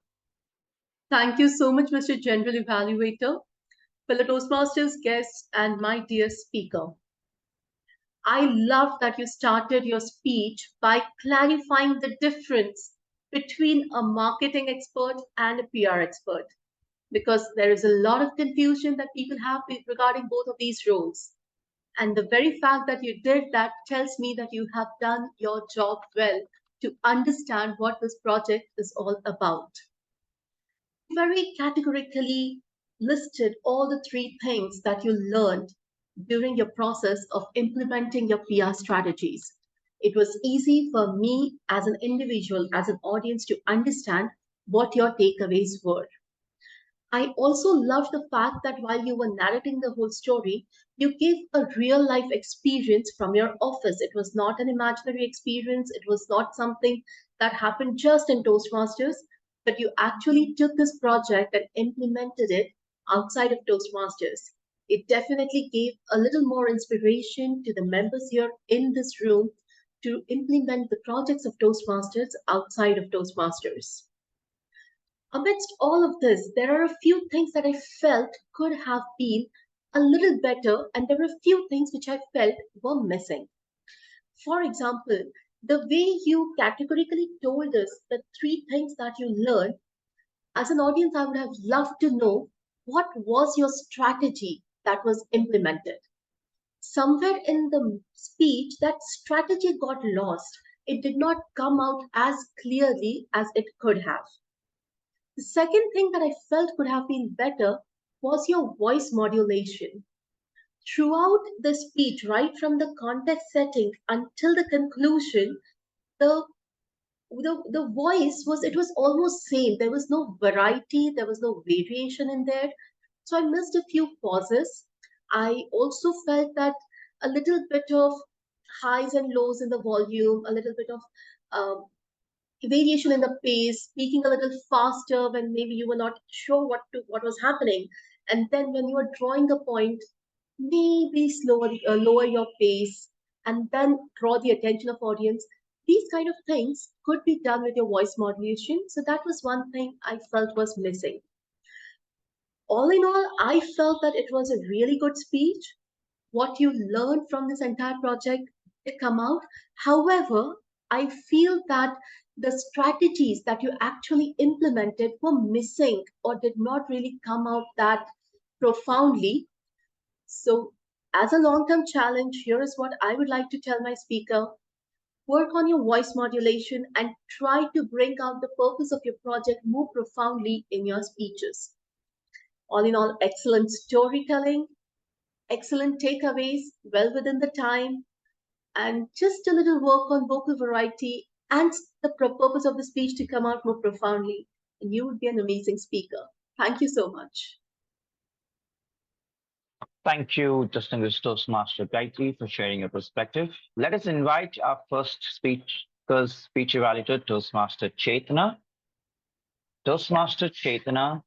U: Thank you so much, Mr. General Evaluator, fellow Toastmasters guests, and my dear speaker. I love that you started your speech by clarifying the difference between a marketing expert and a PR expert, because there is a lot of confusion that people have regarding both of these roles. And the very fact that you did that tells me that you have done your job well to understand what this project is all about. Very categorically listed all the three things that you learned during your process of implementing your PR strategies. It was easy for me as an individual, as an audience, to understand what your takeaways were. I also loved the fact that while you were narrating the whole story, you gave a real life experience from your office. It was not an imaginary experience. It was not something that happened just in Toastmasters, but you actually took this project and implemented it outside of Toastmasters. It definitely gave a little more inspiration to the members here in this room to implement the projects of Toastmasters outside of Toastmasters. Amidst all of this, there are a few things that I felt could have been a little better, and there were a few things which I felt were missing. For example, the way you categorically told us the 3 things that you learned, as an audience, I would have loved to know what was your strategy that was implemented. Somewhere in the speech, that strategy got lost. It did not come out as clearly as it could have. The second thing that I felt could have been better was your voice modulation. Throughout the speech, right from the context setting until the conclusion, the voice was almost same. There was no variety, there was no variation in there. So I missed a few pauses. I also felt that a little bit of highs and lows in the volume, a little bit of variation in the pace, speaking a little faster when maybe you were not sure what was happening, and then when you were drawing a point, maybe lower your pace, and then draw the attention of audience. These kind of things could be done with your voice modulation. So that was one thing I felt was missing. All in all, I felt that it was a really good speech. What you learned from this entire project did come out. However, I feel that the strategies that you actually implemented were missing or did not really come out that profoundly. So, as a long-term challenge, here is what I would like to tell my speaker. Work on your voice modulation and try to bring out the purpose of your project more profoundly in your speeches. All in all, excellent storytelling, excellent takeaways, well within the time, and just a little work on vocal variety and the purpose of the speech to come out more profoundly, and you would be an amazing speaker. Thank you so much.
C: Thank you, distinguished Toastmaster Gayatri, for sharing your perspective. Let us invite our first speech evaluator, Toastmaster Chetana. Toastmaster Chetana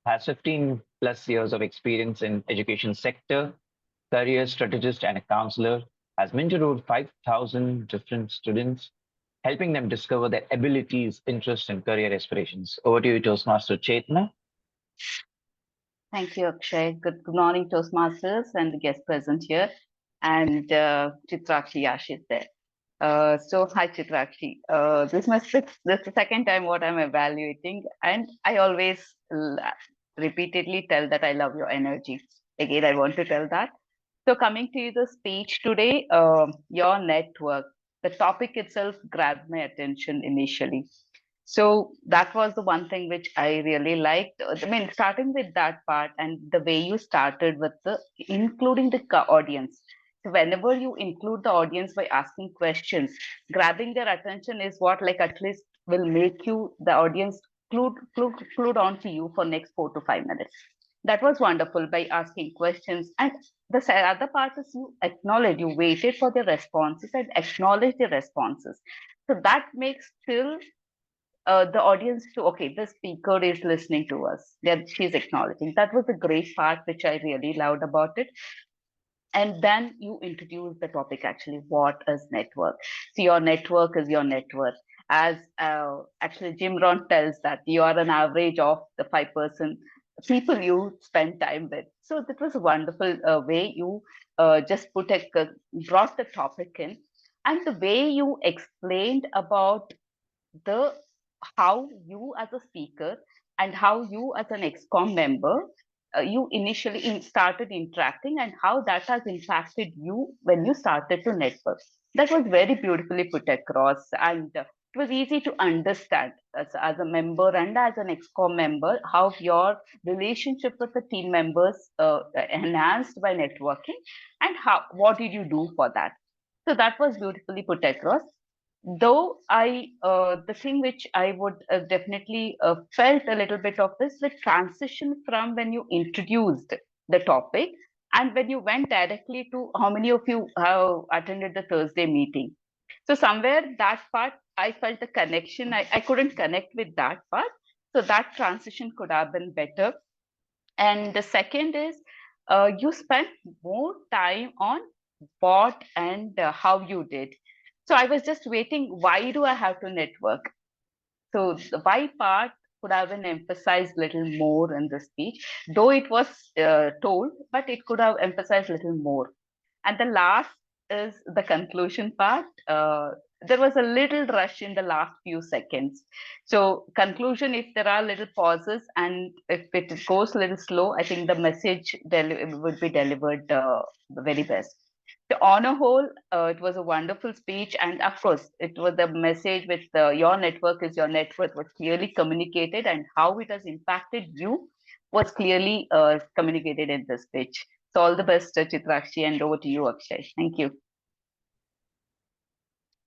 C: has 15 plus years of experience in education sector, career strategist and a counselor, has mentored over 5,000 different students, helping them discover their abilities, interests, and career aspirations. Over to you, Toastmaster Chetana.
A: Thank you, Akshay. Good morning, Toastmasters and the guest present here. And Chitrakshi Yash is there. So hi, Chitrakshi. This is the second time what I'm evaluating, and I always repeatedly tell that I love your energy. Again, I want to tell that. So coming to the speech today, your network, the topic itself grabbed my attention initially. So that was the one thing which I really liked. I mean, starting with that part and the way you started with including the audience. So whenever you include the audience by asking questions, grabbing their attention is what like at least will make you, the audience, glued on to you for next 4 to 5 minutes. That was wonderful by asking questions. And the other part is you acknowledge, you waited for the responses and acknowledge the responses. So that makes still the audience to, okay, the speaker is listening to us. She's acknowledging. That was a great part, which I really loved about it. And then you introduce the topic actually, what is network? So your network is your net worth. As actually Jim Rohn tells that you are an average of the 5% people you spend time with. So that was a wonderful way you just brought the topic in. And the way you explained about how you as a speaker and how you as an ExCom member, you initially started interacting and how that has impacted you when you started to network. That was very beautifully put across. And was easy to understand as a member and as an ExCom member how your relationship with the team members enhanced by networking, and what did you do for that. So that was beautifully put across. Though the thing which I would definitely felt a little bit of this, the transition from when you introduced the topic and when you went directly to how many of you have attended the Thursday meeting. So somewhere that part, I felt the connection. I couldn't connect with that part. So that transition could have been better. And the second is you spent more time on what and how you did. So I was just waiting, why do I have to network? So the why part could have been emphasized little more in the speech, though it was told, but it could have emphasized little more. And the last is the conclusion part. There was a little rush in the last few seconds. So conclusion, if there are little pauses and if it goes a little slow, I think the message would be delivered the very best. So on a whole, it was a wonderful speech. And of course, it was the message with your network is your net worth was clearly communicated, and how it has impacted you was clearly communicated in this speech. So all the best, Chitrakshi, and over to you, Akshay. Thank you.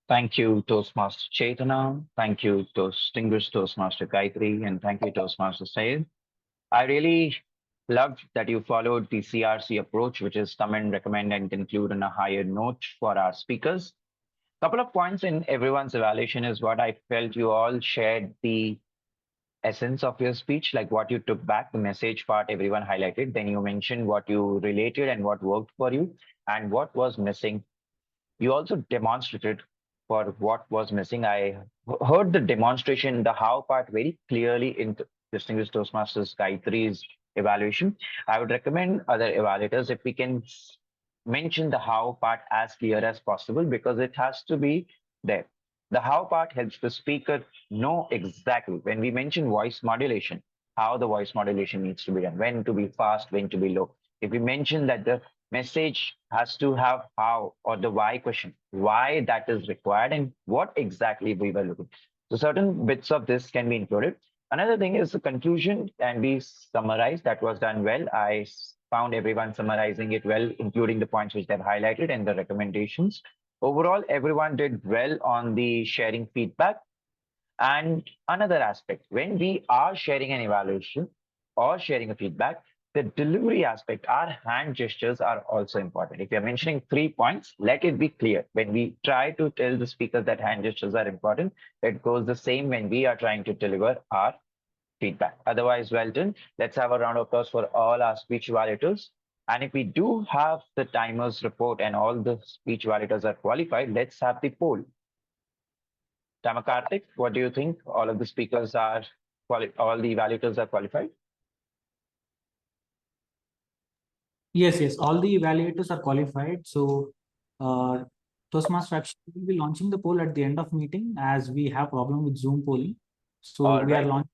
C: Thank you, Toastmaster Chetana. Thank you, distinguished Toastmaster Gayatri, and thank you, Toastmaster Sayyad. I really loved that you followed the CRC approach, which is come and recommend and conclude on a higher note for our speakers. Couple of points in everyone's evaluation is what I felt you all shared the essence of your speech, like what you took back, the message part everyone highlighted. Then you mentioned what you related and what worked for you and what was missing. You also demonstrated for what was missing. I heard the demonstration, the how part very clearly in distinguished Toastmasters Gayatri's evaluation. I would recommend other evaluators if we can mention the how part as clear as possible, because it has to be there. The how part helps the speaker know exactly when we mention voice modulation, how the voice modulation needs to be done, when to be fast, when to be low. If we mention that the message has to have how or the why question, why that is required and what exactly we were looking. So certain bits of this can be included. Another thing is the conclusion can be summarized. That was done well. I found everyone summarizing it well, including the points which they've highlighted and the recommendations. Overall, everyone did well on the sharing feedback. And another aspect, when we are sharing an evaluation or sharing a feedback, the delivery aspect, our hand gestures are also important. If you're mentioning 3 points, let it be clear. When we try to tell the speakers that hand gestures are important, it goes the same when we are trying to deliver our feedback. Otherwise, well done. Let's have a round of applause for all our speech evaluators. And if we do have the timers report and all the speech evaluators are qualified, let's have the poll. Timer Karthik, what do you think? All of the speakers are all the evaluators are qualified?
D: Yes, all the evaluators are qualified. So Toastmaster actually will be launching the poll at the end of meeting, as we have problem with Zoom polling. So
C: All
D: we
C: right.
D: are launching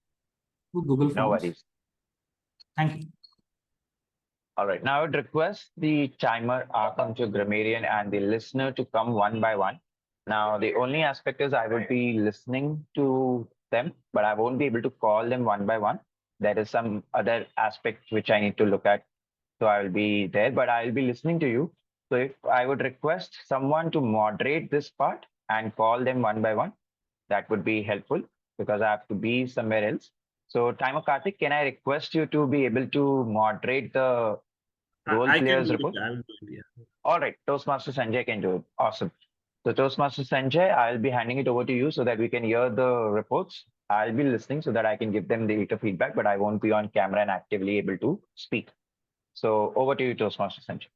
D: Google Forms.
C: No worries.
D: Thank you.
C: All right. Now I would request the timer, Akshay, Grammarian, and the listener to come one by one. Now, the only aspect is I would be listening to them, but I won't be able to call them one by one. There is some other aspect which I need to look at. So I will be there, but I'll be listening to you. So if I would request someone to moderate this part and call them one by one, that would be helpful because I have to be somewhere else. So Timer Karthik, can I request you to be able to moderate the role
B: I
C: players
B: can do
C: report?
B: it. I'll do it, yeah.
C: All right, Toastmaster Sanjay can do it. Awesome. So Toastmaster Sanjay, I'll be handing it over to you so that we can hear the reports. I'll be listening so that I can give them the later feedback, but I won't be on camera and actively able to speak. So over to you, Toastmaster Sanjay.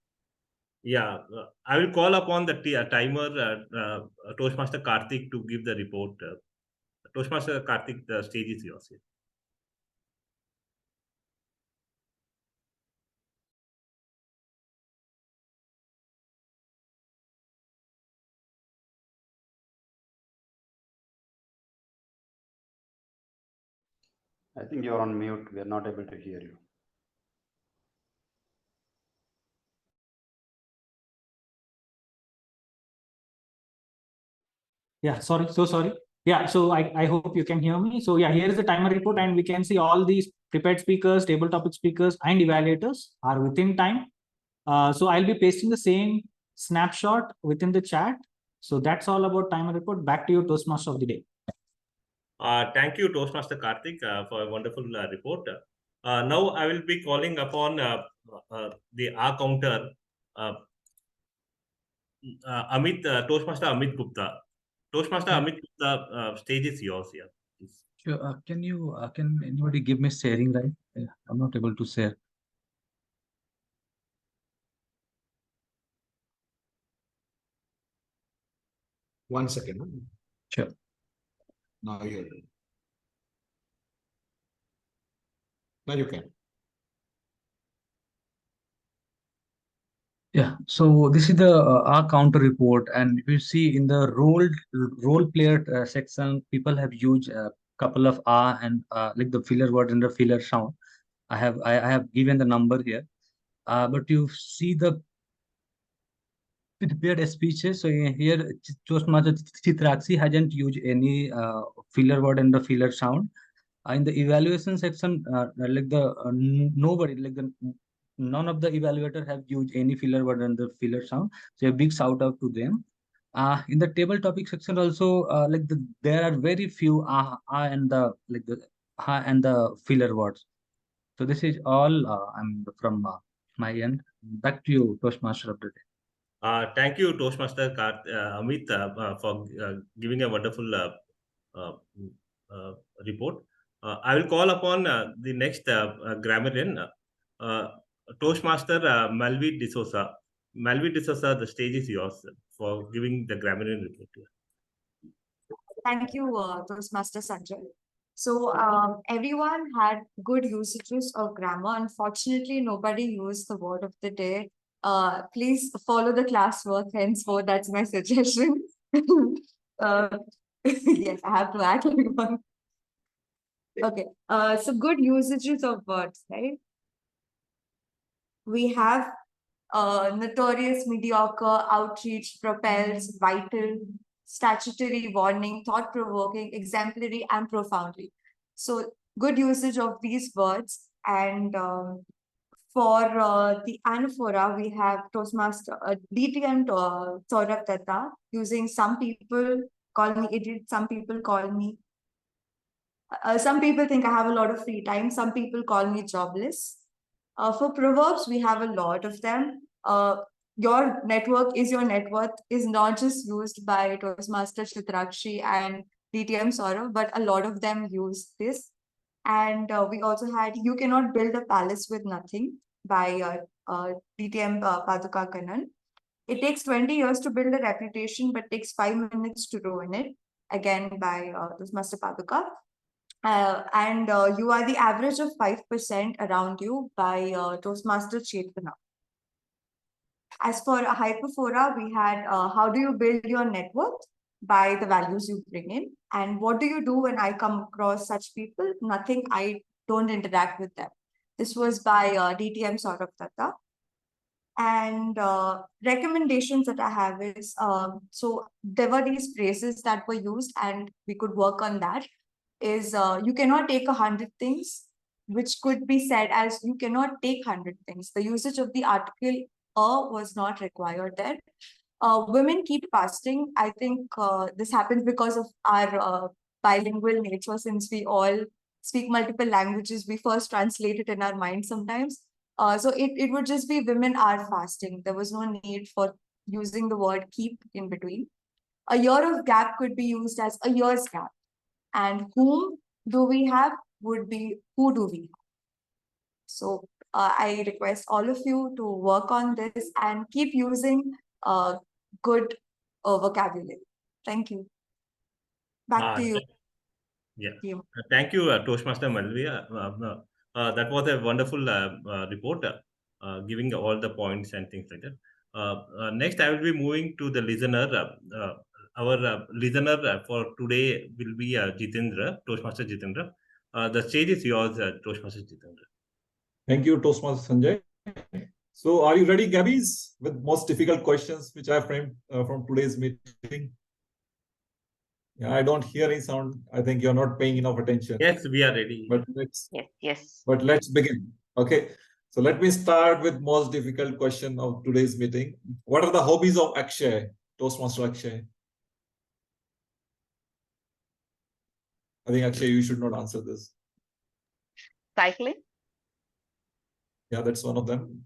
B: Yeah, I will call upon the timer, Toastmaster Karthik, to give the report. Toastmaster Karthik, the stage is yours. Here.
T: I think you're on mute. We are not able to hear you.
D: Yeah, sorry. So sorry. Yeah, so I hope you can hear me. So yeah, here is the timer report, and we can see all these prepared speakers, table topic speakers, and evaluators are within time. So I'll be pasting the same snapshot within the chat. So that's all about timer report. Back to you, Toastmaster of the day.
B: Thank you, Toastmaster Karthik, for a wonderful report. Now I will be calling upon the R counter, Amit, Toastmaster Amit Gupta. Toastmaster Amit Gupta, stage is yours here. Please.
E: Sure. Can anybody give me sharing right? I'm not able to share.
J: One second.
E: Sure.
J: Now you're ready. Now you can.
E: Yeah, so this is the R counter report, and if you see in the role player section, people have used a couple of R and like the filler word and the filler sound. I have given the number here, but you see the prepared speeches. So here, Toastmaster Chitrakshi hasn't used any filler word and the filler sound. In the evaluation section, like the nobody, like the none of the evaluator have used any filler word and the filler sound. So a big shout out to them. In the table topic section also, there are very few and the filler words. So this is all I'm from my end. Back to you, Toastmaster of the day.
B: Thank you, Toastmaster Amit, for giving a wonderful report. I will call upon the next grammarian, Toastmaster Melvia Dsouza. Melvia Dsouza, the stage is yours for giving the grammarian report here.
F: Thank you, Toastmaster Sanjay. So everyone had good usages of grammar. Unfortunately, nobody used the word of the day. Please follow the classwork, henceforth. That's my suggestion. Yes, I have to act like one. Okay, so good usages of words, right? We have notorious, mediocre, outreach, propels, vital, statutory, warning, thought-provoking, exemplary, and profoundly. So good usage of these words. And for the anaphora, we have Toastmaster DTM Sourav Dutta, using some people call me idiot, some people call me some people think I have a lot of free time. Some people call me jobless. For proverbs, we have a lot of them. Your network is your net worth is not just used by Toastmaster Chitrakshi and DTM Sourav, but a lot of them use this. And we also had You Cannot Build a Palace with Nothing by DTM Paduka Kannan. It takes 20 years to build a reputation, but takes 5 minutes to ruin it. Again, by Toastmaster Paduka. And you are the average of 5% around you by Toastmaster Chetana. As for a hyperphora, we had How Do You Build Your Net Worth by the values you bring in. And what do you do when I come across such people? Nothing, I don't interact with them. This was by DTM Sourav Dutta. And recommendations that I have is, so there were these phrases that were used and we could work on that. Is you cannot take 100 things, which could be said as you cannot take 100 things. The usage of the article was not required there. Women keep fasting. I think this happens because of our bilingual nature. Since we all speak multiple languages, we first translate it in our mind sometimes. So it would just be women are fasting. There was no need for using the word keep in between. A year of gap could be used as a year's gap. And whom do we have would be who do we have. So I request all of you to work on this and keep using good vocabulary. Thank you. Back to you.
B: Yeah. Thank you, Toastmaster Melvia. That was a wonderful report, giving all the points and things like that. Next, I will be moving to the listener. Our listener for today will be Jitender, Toastmaster Jitender. The stage is yours, Toastmaster Jitender.
G: Thank you, Toastmaster Sanjay. So are you ready, Gabbys, with most difficult questions which I framed from today's meeting? Yeah, I don't hear any sound. I think you're not paying enough attention.
B: Yes, we are ready.
G: But let's begin. Okay. So let me start with most difficult question of today's meeting. What are the hobbies of Akshay, Toastmaster Akshay? I think Akshay, you should not answer this.
A: Cycling.
G: Yeah, that's one of them.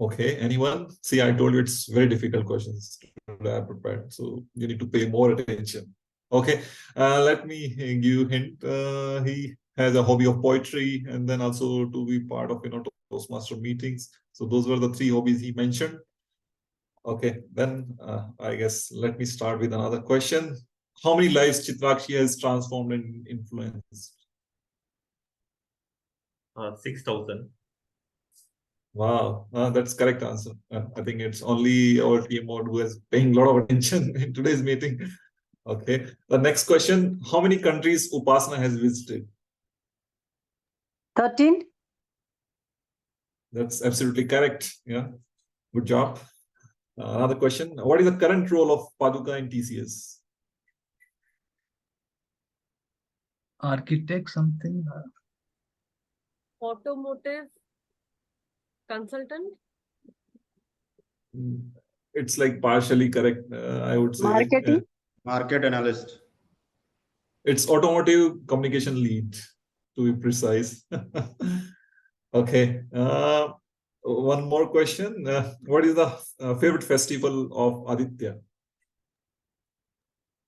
G: Okay, anyone? See, I told you it's very difficult questions that I prepared, so you need to pay more attention. Okay, let me give you a hint. He has a hobby of poetry and then also to be part of Toastmaster meetings. So those were the 3 hobbies he mentioned. Okay, then I guess let me start with another question. How many lives Chitrakshi has transformed and influenced?
B: 6,000.
G: Wow, that's correct answer. I think it's only our TMOD who is paying a lot of attention in today's meeting. Okay, the next question: how many countries Upasana has visited?
S: 13.
G: That's absolutely correct. Yeah, good job. Another question: what is the current role of Paduka in TCS?
E: Architect something.
O: Automotive consultant.
G: It's like partially correct, I would say.
T: Marketing? Market analyst.
G: It's automotive communication lead, to be precise. Okay. One more question. What is the favorite festival of Aditya?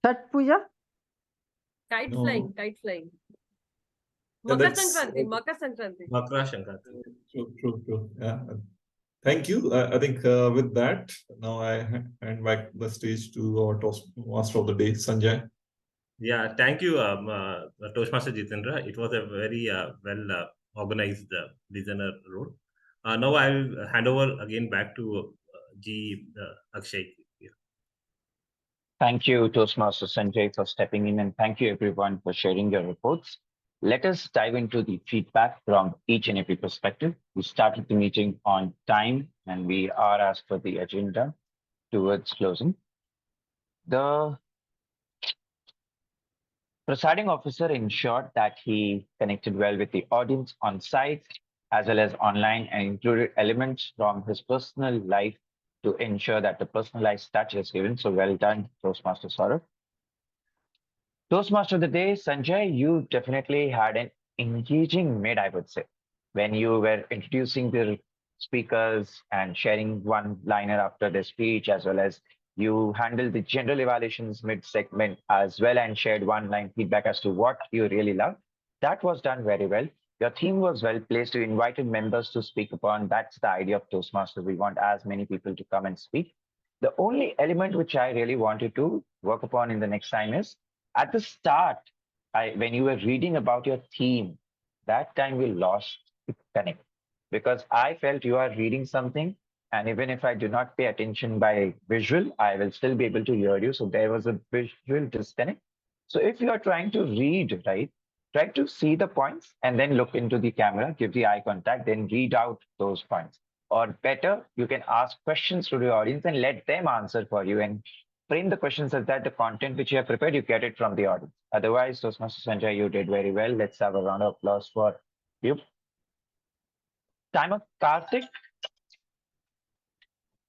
S: Chhat Puja?
O: Kite
G: No.
O: flying, kite flying.
G: Yeah,
O: Makar
G: that's-
O: Sankranti, Makar Sankranti.
B: Makara Sankranti.
G: True. Yeah. Thank you. I think with that, now I hand back the stage to our Toastmaster of the day, Sanjay.
B: Yeah, thank you, Toastmaster Jitender. It was a very well organized listener role. Now I'll hand over again back to Akshay. Yeah.
C: Thank you, Toastmaster Sanjay, for stepping in, and thank you everyone for sharing your reports. Let us dive into the feedback from each and every perspective. We started the meeting on time, and we are as per the agenda towards closing. The presiding officer ensured that he connected well with the audience on site as well as online and included elements from his personal life to ensure that the personalized touch is given. So well done, Toastmaster Sourav. Toastmaster of the day, Sanjay, you definitely had an engaging mid, I would say, when you were introducing the speakers and sharing one liner after the speech, as well as you handled the general evaluations mid segment as well and shared one line feedback as to what you really love. That was done very well. Your theme was well placed. You invited members to speak upon. That's the idea of Toastmasters. We want as many people to come and speak. The only element which I really wanted to work upon in the next time is at the start, when you were reading about your theme, that time we lost the connect because I felt you are reading something, and even if I do not pay attention by visual, I will still be able to hear you. So there was a visual disconnect. So if you are trying to read, right, try to see the points and then look into the camera, give the eye contact, then read out those points. Or better, you can ask questions to the audience and let them answer for you and frame the questions such that the content which you have prepared, you get it from the audience. Otherwise, Toastmaster Sanjay, you did very well. Let's have a round of applause for you. Timer Karthik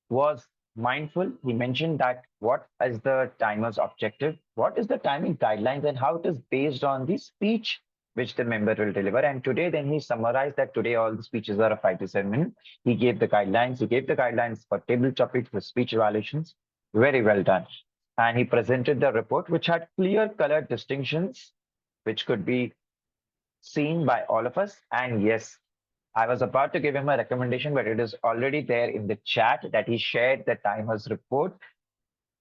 C: was mindful. He mentioned that what is the timer's objective, what is the timing guidelines, and how it is based on the speech which the member will deliver. And today, then he summarized that today all the speeches are of 5 to 7 minutes. He gave the guidelines. He gave the guidelines for table topics, for speech evaluations. Very well done. And he presented the report, which had clear color distinctions, which could be seen by all of us. And yes, I was about to give him a recommendation, but it is already there in the chat that he shared the timer's report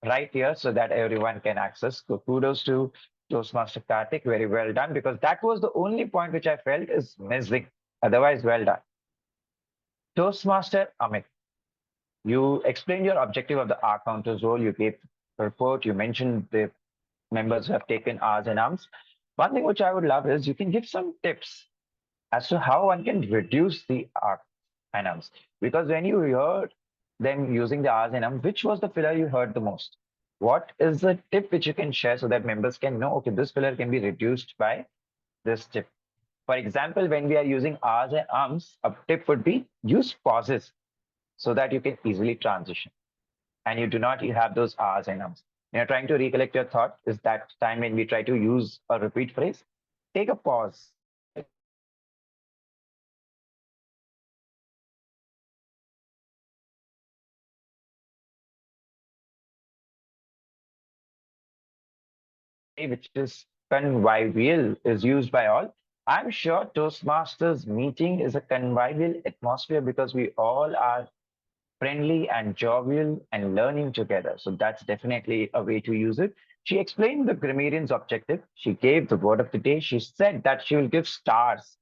C: right here so that everyone can access. So kudos to Toastmaster Karthik, very well done, because that was the only point which I felt is missing. Otherwise, well done. Toastmaster Amit, you explained your objective of the R counters role. You gave the report. You mentioned the members who have taken R's and M's. One thing which I would love is you can give some tips as to how one can reduce the R and M's. Because when you hear them using the R's and M's, which was the filler you heard the most? What is the tip which you can share so that members can know, okay, this filler can be reduced by this tip? For example, when we are using R's and Ums, a tip would be use pauses so that you can easily transition. And you do not have those R's and Ums. When you're trying to recollect your thought, is that time when we try to use a repeat phrase, take a pause. Which is convivial is used by all. I'm sure Toastmasters meeting is a convivial atmosphere because we all are friendly and jovial and learning together. So that's definitely a way to use it. She explained the grammarian's objective. She gave the word of the day. She said that she will give stars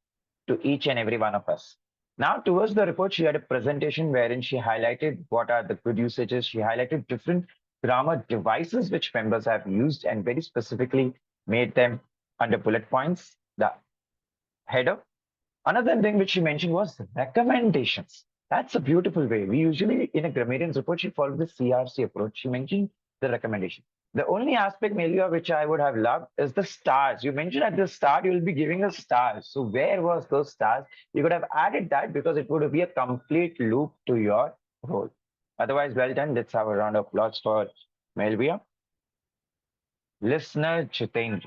C: to each and every one of us. Now, towards the report, she had a presentation wherein she highlighted what are the good usages. She highlighted different grammar devices which members have used and very specifically made them under bullet points, the header. Another thing which she mentioned was recommendations. That's a beautiful way. We usually, in a grammarian's report, she followed the CRC approach. She mentioned the recommendation. The only aspect, Melvia, which I would have loved is the stars. You mentioned at the start, you will be giving us stars. So where was those stars? You could have added that because it would be a complete loop to your role. Otherwise, well done. Let's have a round of applause for Melvia. Listener Jitender.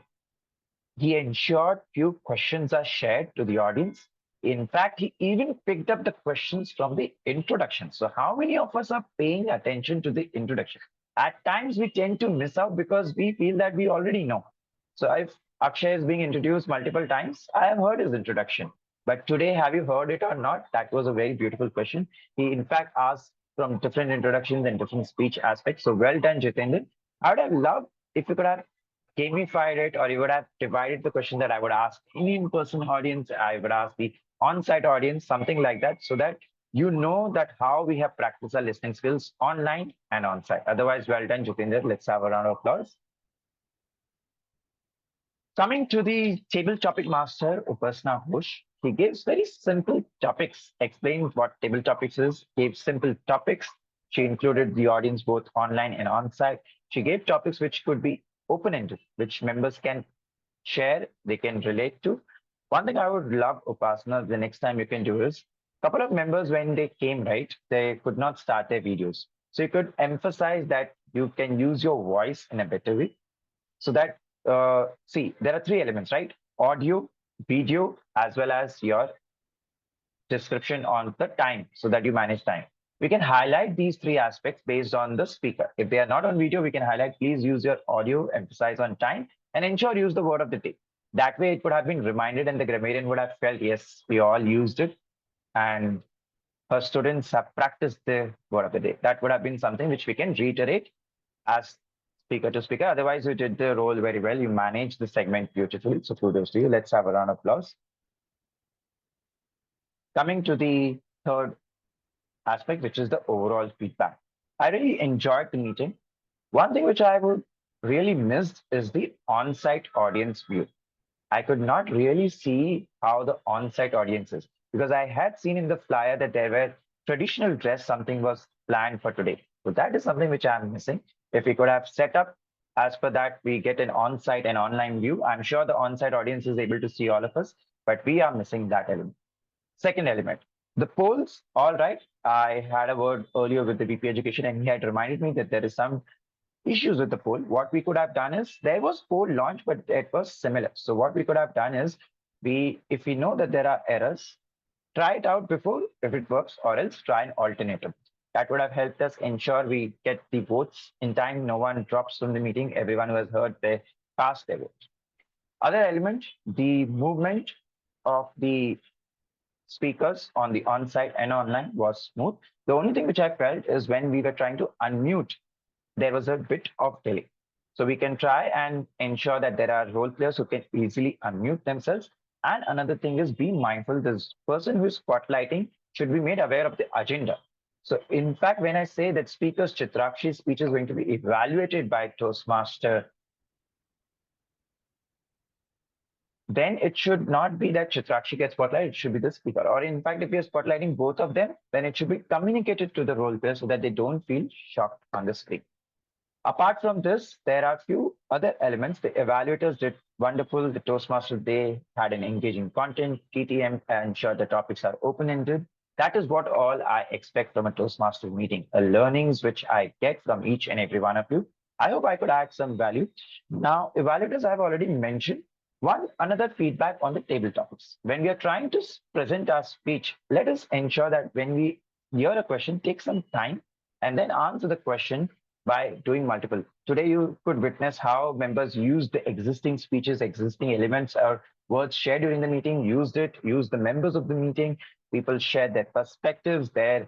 C: He ensured few questions are shared to the audience. In fact, he even picked up the questions from the introduction. So how many of us are paying attention to the introduction? At times, we tend to miss out because we feel that we already know. So if Akshay is being introduced multiple times, I have heard his introduction. But today, have you heard it or not? That was a very beautiful question. He, in fact, asked from different introductions and different speech aspects. So well done, Jitender. I would have loved if you could have gamified it, or you would have divided the question that I would ask any in-person audience, I would ask the on-site audience, something like that, so that you know that how we have practiced our listening skills online and on-site. Otherwise, well done, Jitender. Let's have a round of applause. Coming to the table topic master, Upasana Ghosh, he gives very simple topics, explains what table topics is, gave simple topics. She included the audience both online and on-site. She gave topics which could be open-ended, which members can share, they can relate to. One thing I would love, Upasana, the next time you can do is, a couple of members, when they came, right, they could not start their videos. So you could emphasize that you can use your voice in a better way. So that, see, there are three elements, right? Audio, video, as well as your description on the time, so that you manage time. We can highlight these three aspects based on the speaker. If they are not on video, we can highlight, please use your audio, emphasize on time, and ensure use the word of the day. That way it would have been reminded and the grammarian would have felt, yes, we all used it. And her students have practiced the word of the day. That would have been something which we can reiterate as speaker to speaker. Otherwise, you did the role very well. You managed the segment beautifully. So kudos to you. Let's have a round of applause. Coming to the third aspect, which is the overall feedback. I really enjoyed the meeting. One thing which I would really missed is the on-site audience view. I could not really see how the on-site audience is, because I had seen in the flyer that there were traditional dress, something was planned for today. So that is something which I'm missing. If we could have set up as per that, we get an on-site and online view. I'm sure the on-site audience is able to see all of us, but we are missing that element. Second element, the polls, all right. I had a word earlier with the VP Education and he had reminded me that there is some issues with the poll. What we could have done is, there was poll launch, but it was similar. So what we could have done is, if we know that there are errors, try it out before if it works, or else try an alternative. That would have helped us ensure we get the votes in time. No one drops from the meeting. Everyone who has heard, they cast their vote. Other element, the movement of the speakers on the on-site and online was smooth. The only thing which I felt is when we were trying to unmute, there was a bit of delay. So we can try and ensure that there are role players who can easily unmute themselves. And another thing is, be mindful, this person who is spotlighting should be made aware of the agenda. So in fact, when I say that speaker's Chitrakshi speech is going to be evaluated by Toastmaster then it should not be that Chitrakshi gets spotlighted, it should be the speaker. Or in fact, if you're spotlighting both of them, then it should be communicated to the role player so that they don't feel shocked on the screen. Apart from this, there are few other elements. The evaluators did wonderful. The Toastmasters, they had an engaging content. TTM ensured the topics are open-ended. That is what all I expect from a Toastmaster meeting, learnings which I get from each and every one of you. I hope I could add some value. Now, evaluators, I've already mentioned. Another feedback on the table topics. When we are trying to present our speech, let us ensure that when we hear a question, take some time and then answer the question by doing multiple. Today, you could witness how members used the existing speeches, existing elements or words shared during the meeting, used the members of the meeting. People shared their perspectives, their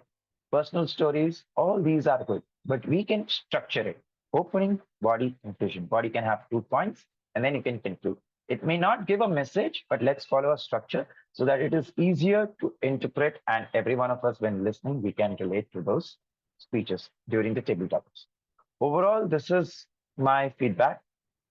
C: personal stories. All these are good, but we can structure it. Opening, body, conclusion. Body can have 2 points, and then you can conclude. It may not give a message, but let's follow a structure so that it is easier to interpret, and every one of us, when listening, we can relate to those speeches during the table topics. Overall, this is my feedback.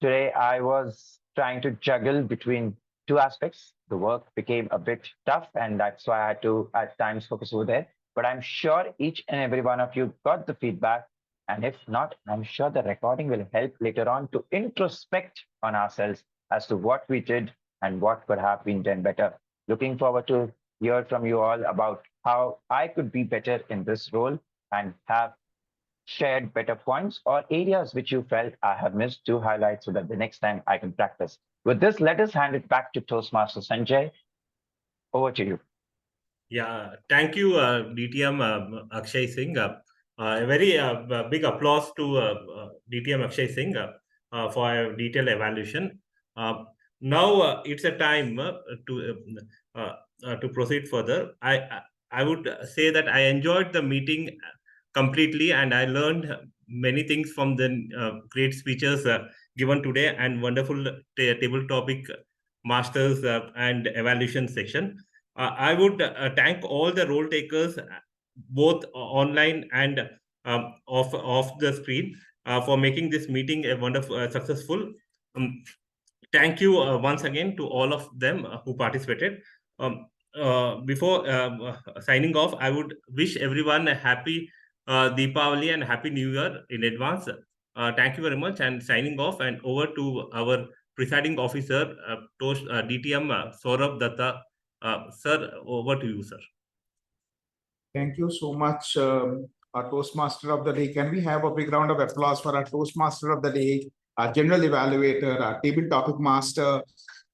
C: Today, I was trying to juggle between 2 aspects. The work became a bit tough, and that's why I had to at times focus over there. But I'm sure each and every one of you got the feedback. And if not, I'm sure the recording will help later on to introspect on ourselves as to what we did and what could have been done better. Looking forward to hear from you all about how I could be better in this role and have shared better points or areas which you felt I have missed to highlight so that the next time I can practice. With this, let us hand it back to Toastmaster Sanjay. Over to you.
B: Yeah, thank you, DTM Akshay Singh. A very big applause to DTM Akshay Singh for a detailed evaluation. Now it's a time to proceed further. I would say that I enjoyed the meeting completely, and I learned many things from the great speeches given today and wonderful table topic masters and evaluation section. I would thank all the role takers, both online and off the screen, for making this meeting a wonderful, successful. Thank you once again to all of them who participated. Before signing off, I would wish everyone a happy Deepavali and Happy New Year in advance. Thank you very much, and signing off, and over to our presiding officer, DTM Sourav Dutta. Sir, over to you, sir.
J: Thank you so much, our Toastmaster of the Day. Can we have a big round of applause for our Toastmaster of the Day, our General Evaluator, our Table Topic Master,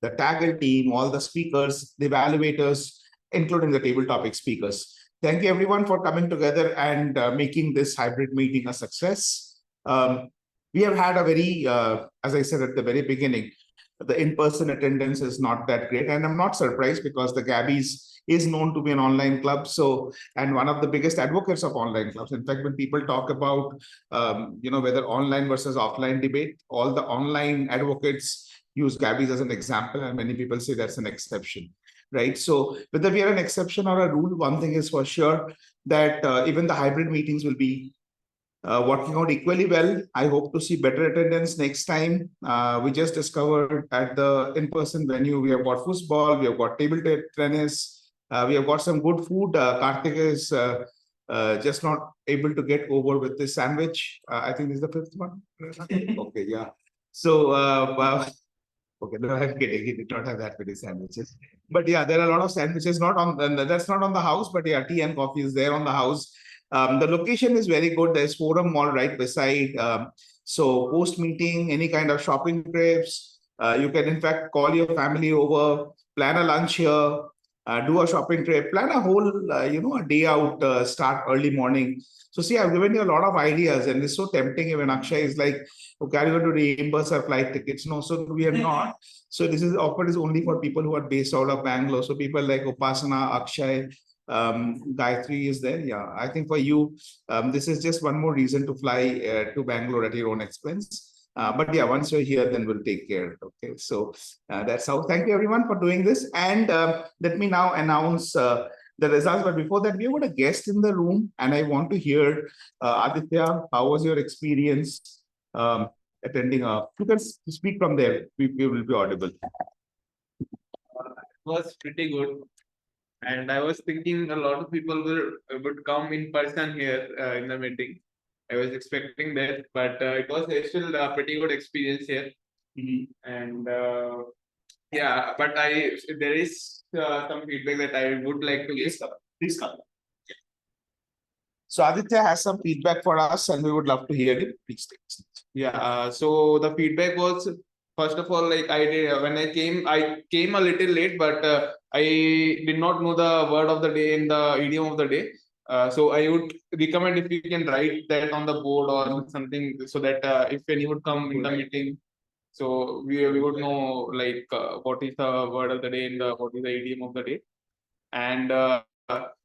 J: the Taggle team, all the speakers, the evaluators, including the Table Topic speakers. Thank you everyone for coming together and making this hybrid meeting a success. We have had a very, as I said at the very beginning, the in-person attendance is not that great. And I'm not surprised because the Gabbys is known to be an online club. So, and one of the biggest advocates of online clubs. In fact, when people talk about, whether online versus offline debate, all the online advocates use Gabbys as an example, and many people say that's an exception, right? So whether we are an exception or a rule, one thing is for sure that even the hybrid meetings will be working out equally well. I hope to see better attendance next time. We just discovered at the in-person venue, we have got football, we have got table tennis, we have got some good food. Karthik is just not able to get over with this sandwich. I think this is the 5th one. Okay, yeah. So, okay, no, I'm kidding. He did not have that many sandwiches. But yeah, there are a lot of sandwiches, not on, that's not on the house, but yeah, tea and coffee is there on the house. The location is very good. There's Forum Mall right beside. So post meeting, any kind of shopping trips, you can in fact call your family over, plan a lunch here, do a shopping trip, plan a whole, a day out, start early morning. So see, I've given you a lot of ideas, and it's so tempting when Akshay is like, okay, are you going to reimburse our flight tickets? No, so we are not. So this is offered is only for people who are based out of Bangalore. So people like Upasana, Akshay, Gayatri is there. Yeah, I think for you, this is just one more reason to fly to Bangalore at your own expense. But yeah, once you're here, then we'll take care. Okay, so that's how. Thank you everyone for doing this. And let me now announce the results. But before that, we have got a guest in the room, and I want to hear Aditya, how was your experience attending? You can speak from there. We will be audible.
N: was pretty good. And I was thinking a lot of people would come in person here in the meeting. I was expecting that, but it was still a pretty good experience here. And yeah, but there is some feedback that I would like to give.
J: Please come. So Aditya has some feedback for us, and we would love to hear it. Please take it.
N: Yeah. So the feedback was, first of all, like when I came a little late, but I did not know the word of the day in the idiom of the day. So I would recommend if you can write that on the board or something, so that if anyone would come in the meeting, so we would know like what is the word of the day and what is the idiom of the day. And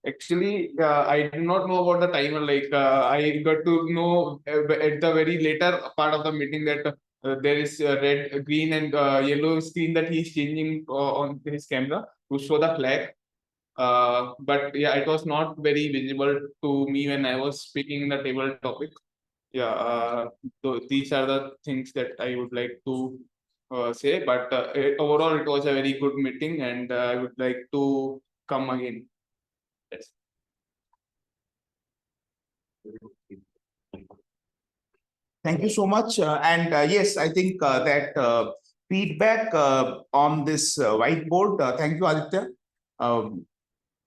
N: actually, I did not know about the timer. Like I got to know at the very later part of the meeting that there is a red, green, and yellow screen that he's changing on his camera to show the flag. But yeah, it was not very visible to me when I was speaking the table topic. Yeah, so these are the things that I would like to say. But overall, it was a very good meeting, and I would like to come again. Yes.
J: Thank you so much. And yes, I think that feedback on this whiteboard. Thank you, Aditya.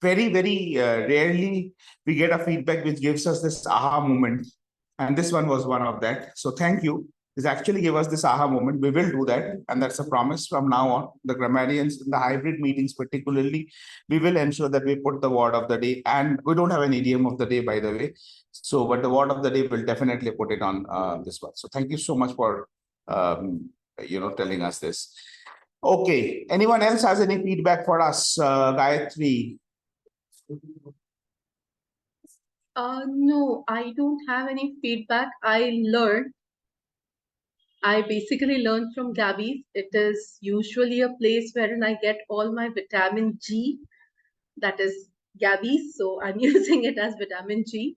J: Very, very rarely we get a feedback which gives us this aha moment. And this one was one of that. So thank you. This actually gave us this aha moment. We will do that. And that's a promise from now on. The grammarians in the hybrid meetings particularly, we will ensure that we put the word of the day. And we don't have an idiom of the day, by the way. So, but the word of the day will definitely put it on this one. So thank you so much for, telling us this. Okay. Anyone else has any feedback for us? Gayatri?
U: No, I don't have any feedback. I basically learned from Gabbys. It is usually a place wherein I get all my vitamin G. That is Gabbys. So I'm using it as vitamin G.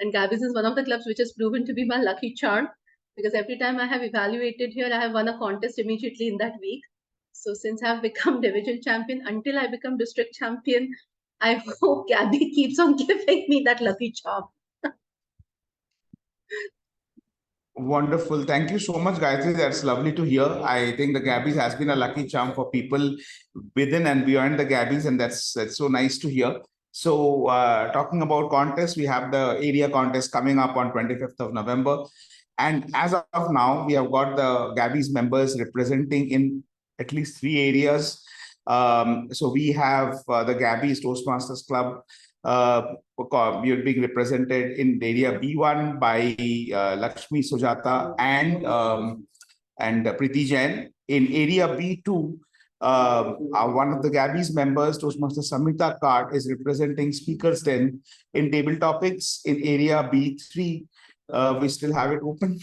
U: And Gabbys is one of the clubs which has proven to be my lucky charm, because every time I have evaluated here, I have won a contest immediately in that week. So since I've become division champion, until I become district champion, I hope Gabby keeps on giving me that lucky charm.
J: Wonderful. Thank you so much, Gayatri. That's lovely to hear. I think the Gabbys has been a lucky charm for people within and beyond the Gabbys, and that's so nice to hear. So talking about contests, we have the area contest coming up on 25th of November. And as of now, we have got the Gabbys members representing in at least 3 areas. So we have the Gabbys Toastmasters Club. We are being represented in area B1 by Lakshmi Sujata and Preeti Jain. In area B2, one of the Gabbys members, Toastmaster Samita Kart, is representing Speakers 10 in table topics. In area B3, we still have it open.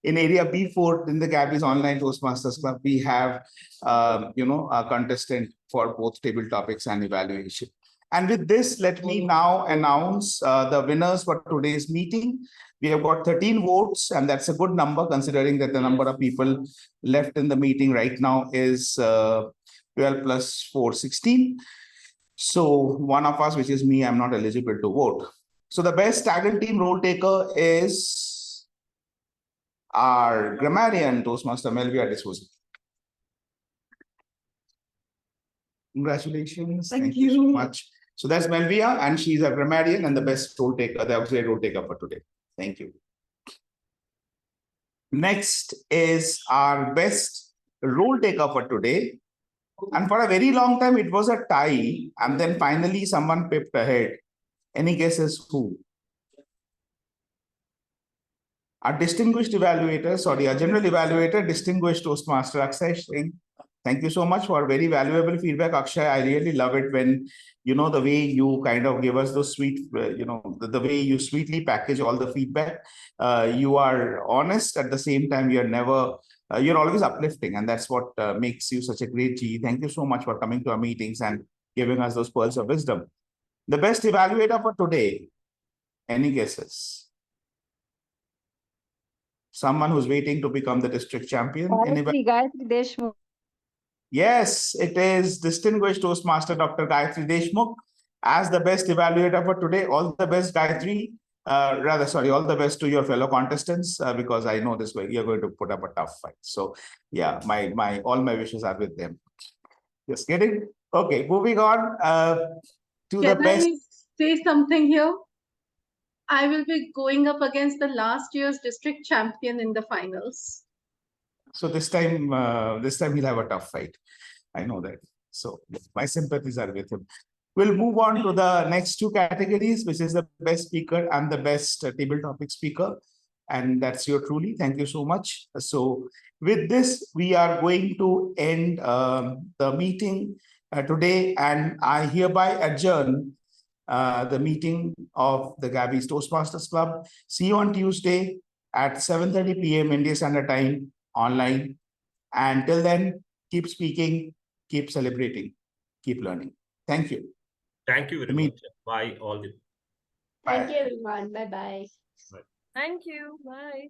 J: In area B4, in the Gabbys Online Toastmasters Club, we have a contestant for both table topics and evaluation. And with this, let me now announce the winners for today's meeting. We have got 13 votes, and that's a good number considering that the number of people left in the meeting right now is 12 plus 4, 16. So one of us, which is me, I'm not eligible to vote. So the best tag team role taker is our grammarian Toastmaster Melvia Dsouza. Congratulations. Thank you so much. So that's Melvia, and she's a grammarian and the best role taker, the auxiliary role taker for today. Thank you. Next is our best role taker for today. And for a very long time, it was a tie. And then finally, someone pipped ahead. Any guesses who? Our distinguished evaluator, sorry, our general evaluator, distinguished Toastmaster Akshay Singh. Thank you so much for very valuable feedback, Akshay. I really love it when, the way you kind of give us those sweet, the way you sweetly package all the feedback. You are honest at the same time. You're never, you're always uplifting. And that's what makes you such a great G. Thank you so much for coming to our meetings and giving us those pearls of wisdom. The best evaluator for today. Any guesses? Someone who's waiting to become the district champion.
H: Gayatri Deshmukh.
J: Yes, it is distinguished Toastmaster Dr. Gayatri Deshmukh as the best evaluator for today. All the best, Gayatri. All the best to your fellow contestants because I know this way you're going to put up a tough fight. So yeah, all my wishes are with them. Just kidding. Okay, moving on to the best.
U: Can I say something here? I will be going up against the last year's district champion in the finals.
J: So this time he'll have a tough fight. I know that. So my sympathies are with him. We'll move on to the next two categories, which is the best speaker and the best table topic speaker. And that's your truly. Thank you so much. So with this, we are going to end the meeting today, and I hereby adjourn the meeting of the Gabbys Toastmasters Club. See you on Tuesday at 7:30 p.m. India Standard Time online. And till then, keep speaking, keep celebrating, keep learning. Thank you.
B: Thank you very much. Bye, all.
K: Thank you, everyone. Bye-bye.
O: Thank you. Bye.